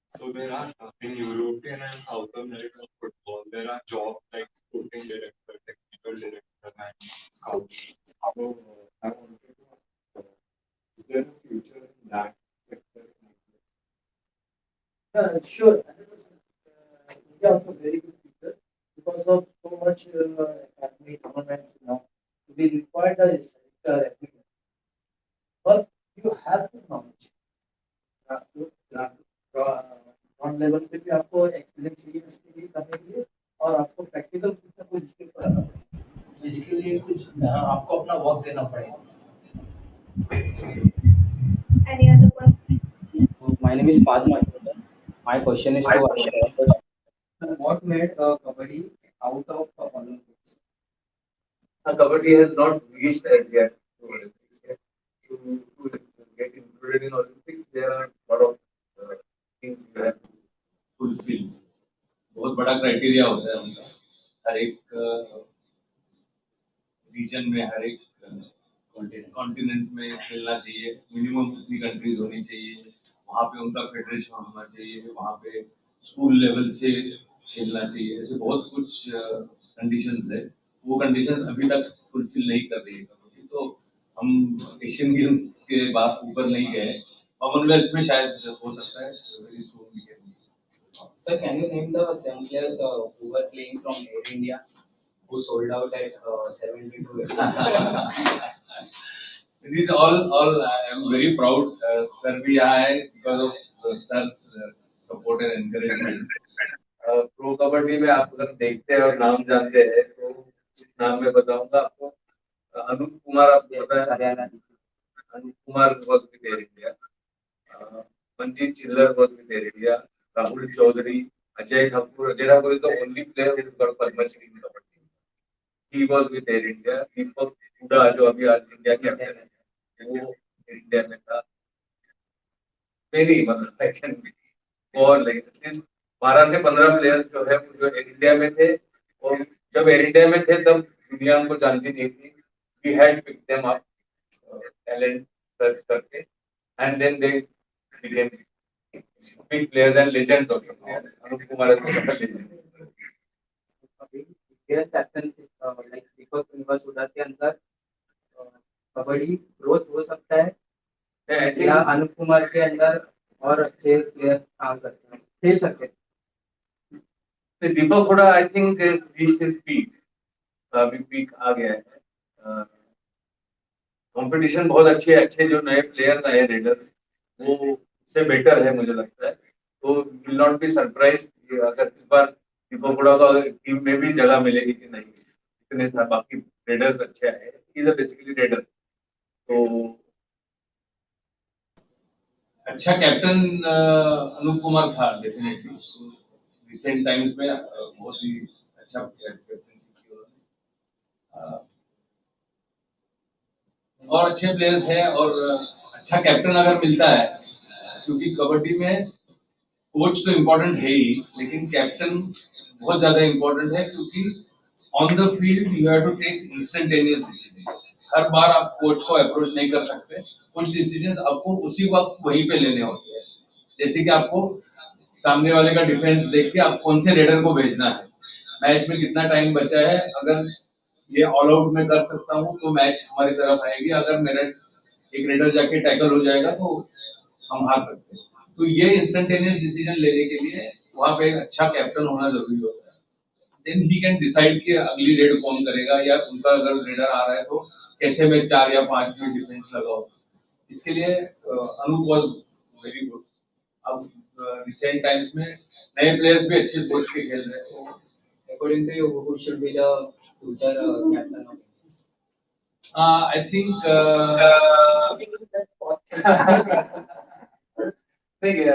So there are in European and South American football, there are jobs like sporting director, technical director, and scout. So I wanted to ask, is there a future in that sector? Sure. 100%. India also very good future because of so much academy tournaments now. We require the sector everywhere. But you have to knowledge. Ground level पे भी आपको experience चाहिए इसके लिए करने के लिए और आपको प्रैक्टिकल कुछ ना कुछ स्किल कराना पड़ेगा इसके लिए कुछ आपको अपना वर्क देना पड़ेगा any other question? My name is Padma. My question is to What made Kabaddi out of Olympics? Kabaddi has not reached as yet to Olympics yet. To get included in Olympics, there are a lot of things you have to fulfil बहुत बड़ा criteria होता है उनका हर एक reason में हर एक continent में खेलना चाहिए मिनिमम कितनी कंट्रीज होनी चाहिए वहाँ पे उनका फेडरेशन होना चाहिए वहाँ पे स्कूल लेवल से खेलना चाहिए ऐसे बहुत कुछ कंडीशंस है वो कंडीशंस अभी तक फुलफिल नहीं कर रही है कबड्डी तो हम एशियन गेम्स के बाद ऊपर नहीं गए कॉमनवेल्थ में शायद हो सकता है वेरी सून भी Sir, can you name the seven players who were playing from Air India who sold out at 72? These all I am very proud. Sir भी आए because of sir's support and encouragement. Pro kabaddi में आप अगर देखते हैं और नाम जानते हैं तो इस नाम में बताऊंगा आपको अनूप कुमार आपको पता है Haryana Anup Kumar was with Air India Manjeet Chhillar was with Air India Rahul Chaudhary Ajay Thakur is the only player who got Padma Shri in kabaddi. He was with Air India. दीपक हुडा जो अभी आज इंडिया कैप्टन है वो इंडिया में था मेरी मतलब आई कैन और लाइक 12 से 15 प्लेयर्स जो है वो जो एयर इंडिया में थे और जब एयर इंडिया में थे तब दुनिया उनको जानती नहीं थी we had pick them up talent search करके and then they became big players and legends also. Anup Kumar is also a legend. Their captainship, like Deepak यूनिवर्स हुडा के अंदर कबड्डी ग्रोथ हो सकता है या अनुप कुमार के अंदर और अच्छे प्लेयर्स काम करते हैं खेल सकते हैं Deepak Hooda I think is reached his peak अभी पीक आ गया है कंपटीशन बहुत अच्छे जो नए प्लेयर्स आए रेडर्स वो उससे बेटर है मुझे लगता है तो विल नॉट बी सरप्राइज अगर इस बार दीपक हुडा को टीम में भी जगह मिलेगी कि नहीं इतने सारे बाकी रेडर्स अच्छे आए इज अ बेसिकली रेडर तो अच्छा कैप्टन अनूप कुमार था डेफिनेटली रिसेंट टाइम्स में बहुत ही अच्छा कैप्टनशिप की उन्होंने और अच्छे प्लेयर्स हैं और अच्छा कैप्टन अगर मिलता है क्योंकि कबड्डी में कोच तो इम्पोर्टेंट है ही लेकिन कैप्टन बहुत ज्यादा इम्पोर्टेंट है क्योंकि on the field you have to take instantaneous decision हर बार आप कोच को अप्रोच नहीं कर सकते कुछ डिसीजन आपको उसी वक्त वहीं पे लेने होते हैं जैसे कि आपको सामने वाले का डिफेंस देख के आप कौन से रेडर को भेजना है मैच में कितना टाइम बचा है अगर ये ऑल आउट में कर सकता हूँ तो मैच हमारी तरफ आएगी अगर मेरा एक रेडर जाके टैकल हो जाएगा तो हम हार सकते हैं तो ये इंस्टेंटेनियस डिसीजन लेने के लिए वहां पे एक अच्छा कैप्टन होना जरूरी होता है देन ही कैन डिसाइड कि अगली रेड कौन करेगा या उनका अगर रेडर आ रहा है तो कैसे मैं 4 या 5 में डिफेंस लगाऊं इसके लिए अनूप वॉज वेरी गुड अब रिसेंट टाइम्स में नए प्लेयर्स भी अच्छे सोच के खेल रहे हैं according to you who should be the future captain of I think नहीं,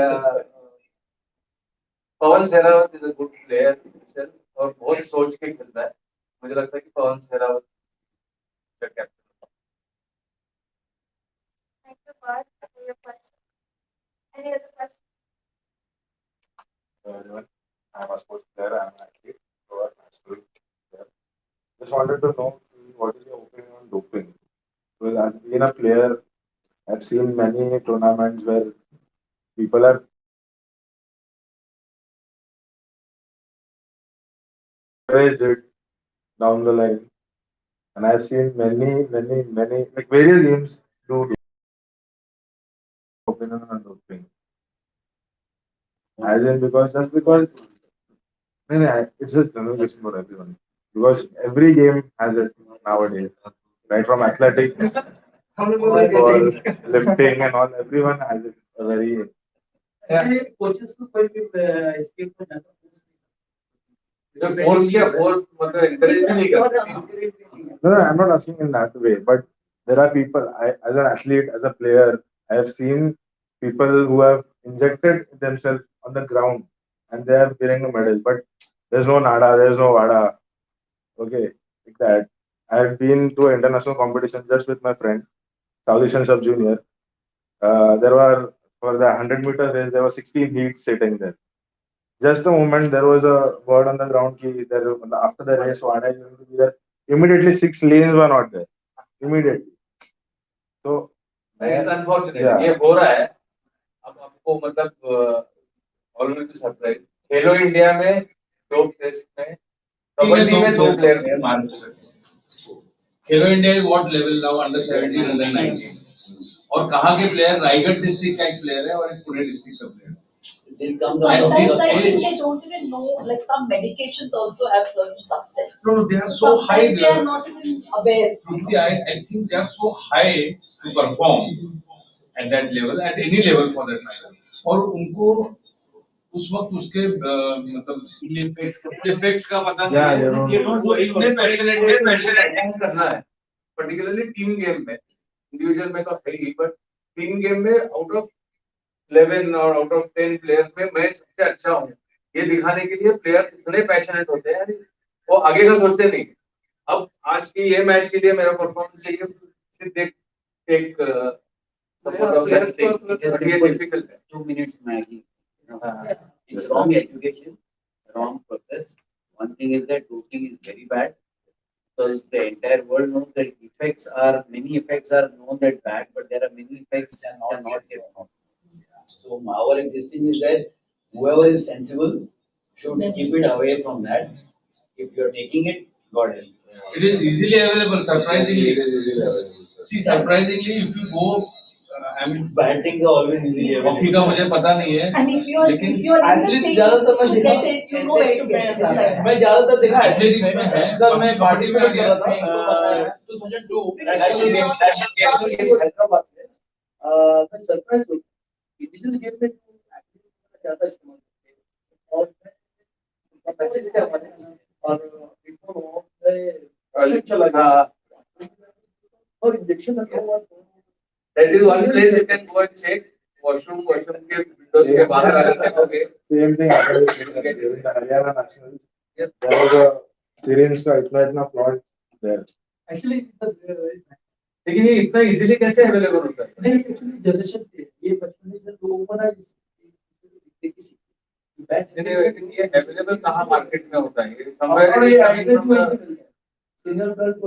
Pawan Sehrawat is a good player और बहुत सोच के खेलता है. मुझे लगता है कि पवन सहरावत का captain. Thank you, God, for your question. Any other question? Everyone, I'm a sports player. I'm an athlete. So I'm a national player. Just wanted to know what is your opinion on doping? Because I've been a player. I've seen many tournaments where people have raised it down the line, and I've seen many like various games do opinion on doping. As in because just because it's a general question for everyone. Because every game has it nowadays. Right from athletics, football, lifting and all, everyone has it a very coaches को कोई भी escape हो जाता है. Force किया, force मतलब encourage भी नहीं करते. no, I'm not asking in that way, but there are people as an athlete, as a player, I have seen people who have injected themselves on the ground and they are winning the medal, but there's no nada, there's no vada. Okay, like that. I've been to an international competition just with my friend, South Asian Sub Junior. There were for the 100-meter race, there were 16 heats sitting there. Just the moment there was a word on the ground ki there after the race, Wada is going to be there. Immediately 6 lanes were not there. Immediately. So it's unfortunate. Yeah. ये हो रहा है. अब आपको मतलब already surprise खेलो India में 2 test में कबड्डी में 2 player. Khelo India is what level now, under 17, under 19. और कहाँ के प्लेयर, रायगढ़ डिस्ट्रिक्ट का एक प्लेयर है और एक पुणे डिस्ट्रिक्ट का प्लेयर है. This comes Sometimes out of this I think age. they don't even know, like some medications also have certain substance. No, they are so high. Sometimes they are not even aware. Trupti, I think they are so high to perform at that level, at any level for that matter. और उनको उस वक्त उसके मतलब effects का पता Yeah, नहीं they है. don't ये know. वो इतने पैशनेट करना है, पर्टिकुलरली टीम गेम में. इंडिविजुअल में तो है ही, बट टीम गेम में आउट ऑफ 11 और आउट ऑफ 10 प्लेयर्स में मैं सबसे अच्छा हूँ, ये दिखाने के लिए प्लेयर्स इतने पैशनेट होते हैं, वो आगे का सोचते नहीं. अब आज की ये मैच के लिए मेरा परफॉर्मेंस चाहिए, देख एक डिफिकल्ट है. 2 minutes Maggie. You know, it's wrong education, wrong process. One thing is that doping is very bad because the entire world knows that many effects are known that bad, but there are many effects that are not yet known. So our existing is that whoever is sensible should keep it away from that. If you are taking it, God help. It is easily available, surprisingly. See, surprisingly, if you go, I mean, Bad things are always easily hockey available. का मुझे पता नहीं है. And if you're लेकिन in the Athletes thing ज्यादातर मैं to देखा get it, you know where to get it. मैं ज्यादातर देखा एथलेटिक्स में है. सर मैं कबड्डी में आ पार्टिसिपेट गया. कर रहा था. इनको पता है 2002 National national Games. Game Hyderabad में. मैं सरप्राइज हूँ इंडिविजुअल गेम में ज्यादा इस्तेमाल करते हैं और मैचेस के हमारे और बिफोर वो चला गया और इंजेक्शन लगा हुआ. That is one place you can go and check. Washroom के विंडोज के बाहर आ जाते हैं. Same thing happened during the Haryana Nationals. There was a syringe का इतना plot there. एक्चुअली लेकिन ये इतना इजीली कैसे अवेलेबल होता है? नहीं एक्चुअली जनरेशन से ये बचपन से लोगों को ना ये अवेलेबल कहाँ मार्केट में होता है? ये और समवेयर ये एड्रेस भी वहीं से मिल गया. सिग्नल गर्ल को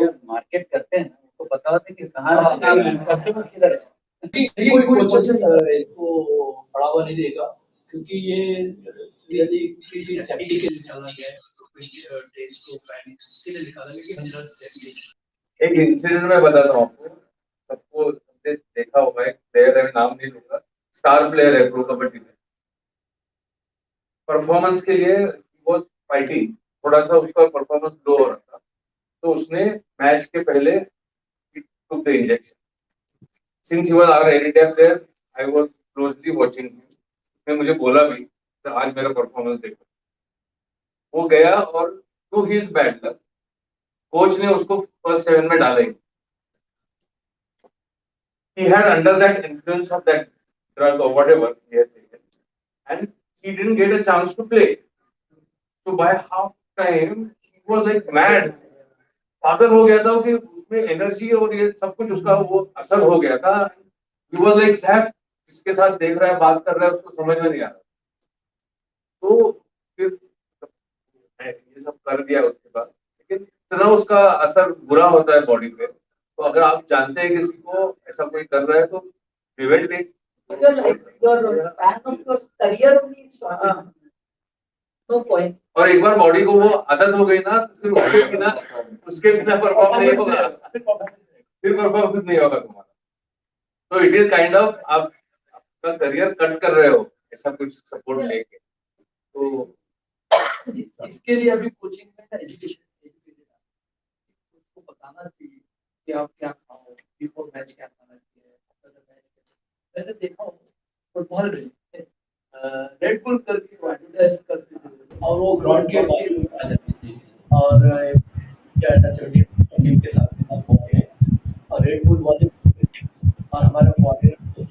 जो मार्केट करते हैं ना उनको पता होता है कि कहाँ कस्टमर्स किधर है. कोई कोचेस इसको बढ़ावा नहीं देगा क्योंकि ये रियली प्री सेफ्टी के लिए निकाला गया है. डेज को पैन इसके लिए निकाला गया कि अंडर सेफ्टी. एक इंसिडेंट में बताता हूँ आपको. सबको हमने देखा होगा, एक प्लेयर है, नाम नहीं लूंगा, स्टार प्लेयर है प्रो कबड्डी में. परफॉर्मेंस के लिए वो फाइटिंग, थोड़ा सा उसका परफॉर्मेंस लो हो रहा था, तो उसने मैच के पहले took the injection. Since he was our India player, I was closely watching him. उसने मुझे बोला भी तो आज मेरा परफॉर्मेंस देखो. वो गया और to his bad luck coach ने उसको फर्स्ट 7 में डाला ही. he had under that influence of that drug or whatever he had taken, and he didn't get a chance to play. So by half time, he was like mad. पागल हो गया था कि उसमें एनर्जी और ये सब कुछ उसका वो असर हो गया था. He was like सैप जिसके साथ देख रहा है बात कर रहा है उसको समझ में नहीं आ रहा. तो फिर ये सब कर दिया उसके बाद, लेकिन इतना उसका असर बुरा होता है बॉडी पे. तो अगर आप जानते हैं किसी को ऐसा कोई कर रहा है तो prevent it. Your span of your career only is short. No point. और एक बार बॉडी को वो आदत हो गई ना, तो फिर उसके बिना परफॉर्म नहीं होगा, फिर परफॉर्मेंस नहीं होगा तुम्हारा. तो इट इज काइंड ऑफ आप अपना करियर कट कर रहे हो ऐसा कुछ सपोर्ट लेके. तो इसके लिए अभी कोचिंग में ना एजुकेशन उसको बताना चाहिए कि आप क्या खाओ, बिफोर मैच क्या खाना चाहिए, आफ्टर द मैच. मैंने देखा हूँ फुटबॉल में रेड बुल करके वो एडवर्टाइज करते थे और वो ग्राउंड के बाहर आ जाते थे और क्या अंडर 17 टीम के साथ में हो गए और रेड बुल वाले और हमारे फॉरेनर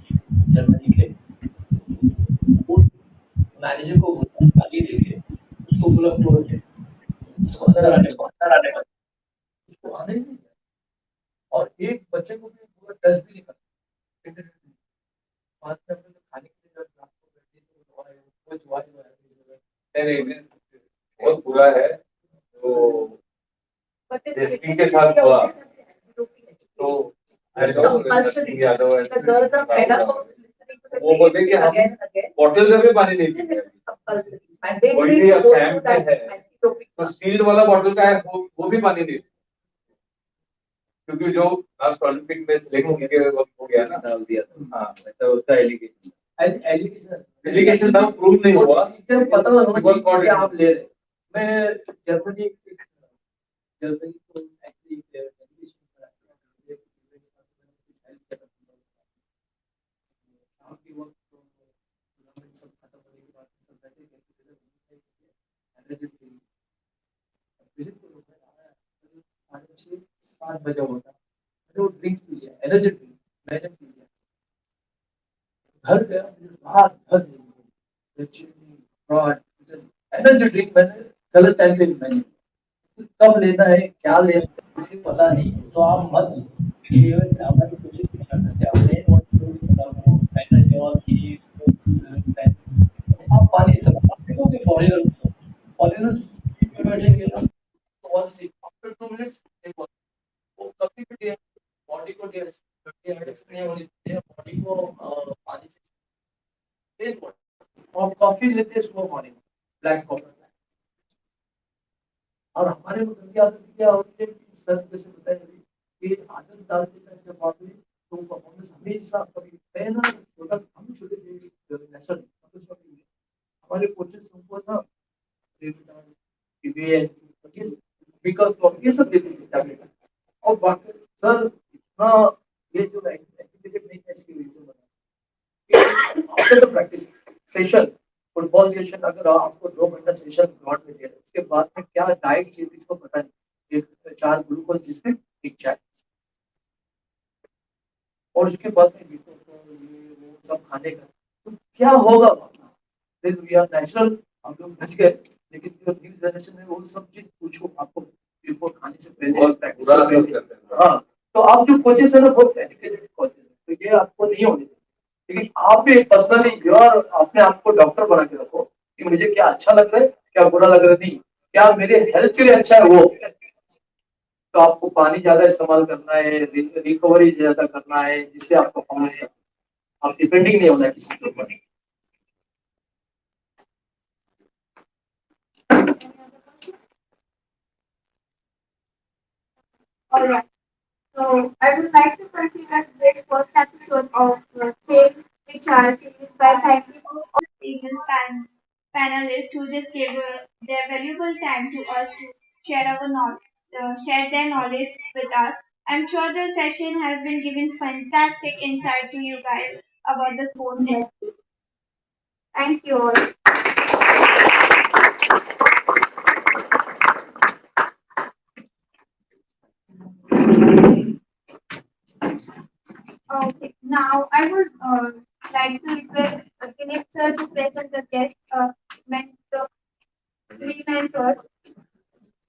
जर्मनी के मैनेजर को बोला गाली देके उसको बोला क्लोज है, उसको अंदर आने का उसको आने ही नहीं दिया. और एक बच्चे को भी पूरा टच भी नहीं करता. बाद में अपने खाने के लिए जब रात को बैठे तो कोई जुआ जो है बहुत बुरा है. तो रेसलिंग के साथ हुआ तो यादव वो बोलते कि हम बॉटल का भी पानी नहीं पीते. कोई भी कैंप में है तो सील्ड वाला बॉटल का है वो भी पानी नहीं. क्योंकि जो लास्ट ओलंपिक में सिलेक्शन के वक्त हो गया ना, डाल दिया था. हाँ, तो उसका एलिगेशन था, प्रूव नहीं हुआ. पता होगा कि आप ले रहे. मैं जर्मनी को एक्चुअली सात बजे होता तो ड्रिंक पी लिया, एनर्जी ड्रिंक मैंने पी लिया. घर गया बाहर एनर्जी ड्रिंक मैंने गलत टाइम पे मैंने कब लेना है क्या लेना है किसी को पता नहीं. तो आप मत हमारी कोशिश नहीं करना चाहिए. आप पानी से फॉरेनर्स बैठेंगे ना तो 1 सिप आफ्टर 2 मिनट्स वो कभी भी बॉडी को नहीं होनी चाहिए. बॉडी को पानी से और कॉफी लेते हैं सुबह मॉर्निंग ब्लैक कॉफी. और हमारे को गंदी आदत क्या होती है कि सर जैसे बताया कि आदत डालते हैं बॉडी तो परफॉर्मेंस हमेशा कभी पहला प्रोडक्ट हम छोटे नेशनल हमारे कोचेस हमको ना बिकॉज ऑफ ये सब देते हैं. और बाकी सर इतना ये जो एक्टिविटी नहीं है इसकी वजह से बना after the practice session football session अगर आपको 2 घंटा सेशन ग्राउंड में दिया उसके बाद में क्या डाइट चाहिए इसको पता नहीं. एक 4 ग्लूकोज जिसमें एक चाय और उसके बाद में ये वो सब खाने का तो क्या होगा. वी आर नेचुरल हम लोग बच गए. लेकिन जो न्यू जनरेशन है वो सब चीज पूछो आपको बिफोर खाने से पहले. हाँ तो आप जो कोचेस है ना बहुत एजुकेटेड कोचेस है तो ये आपको नहीं होने. लेकिन आप भी पर्सनली योर अपने आप को डॉक्टर बना के रखो कि मुझे क्या अच्छा लग रहा है क्या बुरा लग रहा है नहीं क्या मेरे हेल्थ के लिए अच्छा है वो. तो आपको पानी ज्यादा इस्तेमाल करना है, रिकवरी ज्यादा करना है जिससे आपको परफॉर्मेंस आप डिपेंडिंग नहीं होना है किसी के ऊपर. Alright. So I would like to consider this first episode of Khel Vichar series by thanking all previous panelists who just gave their valuable time to us to share our knowledge, share their knowledge with us. I'm sure the session has been giving fantastic insight to you guys about the sports industry. Thank you all. Okay. now I would like to request Philip sir to present the guest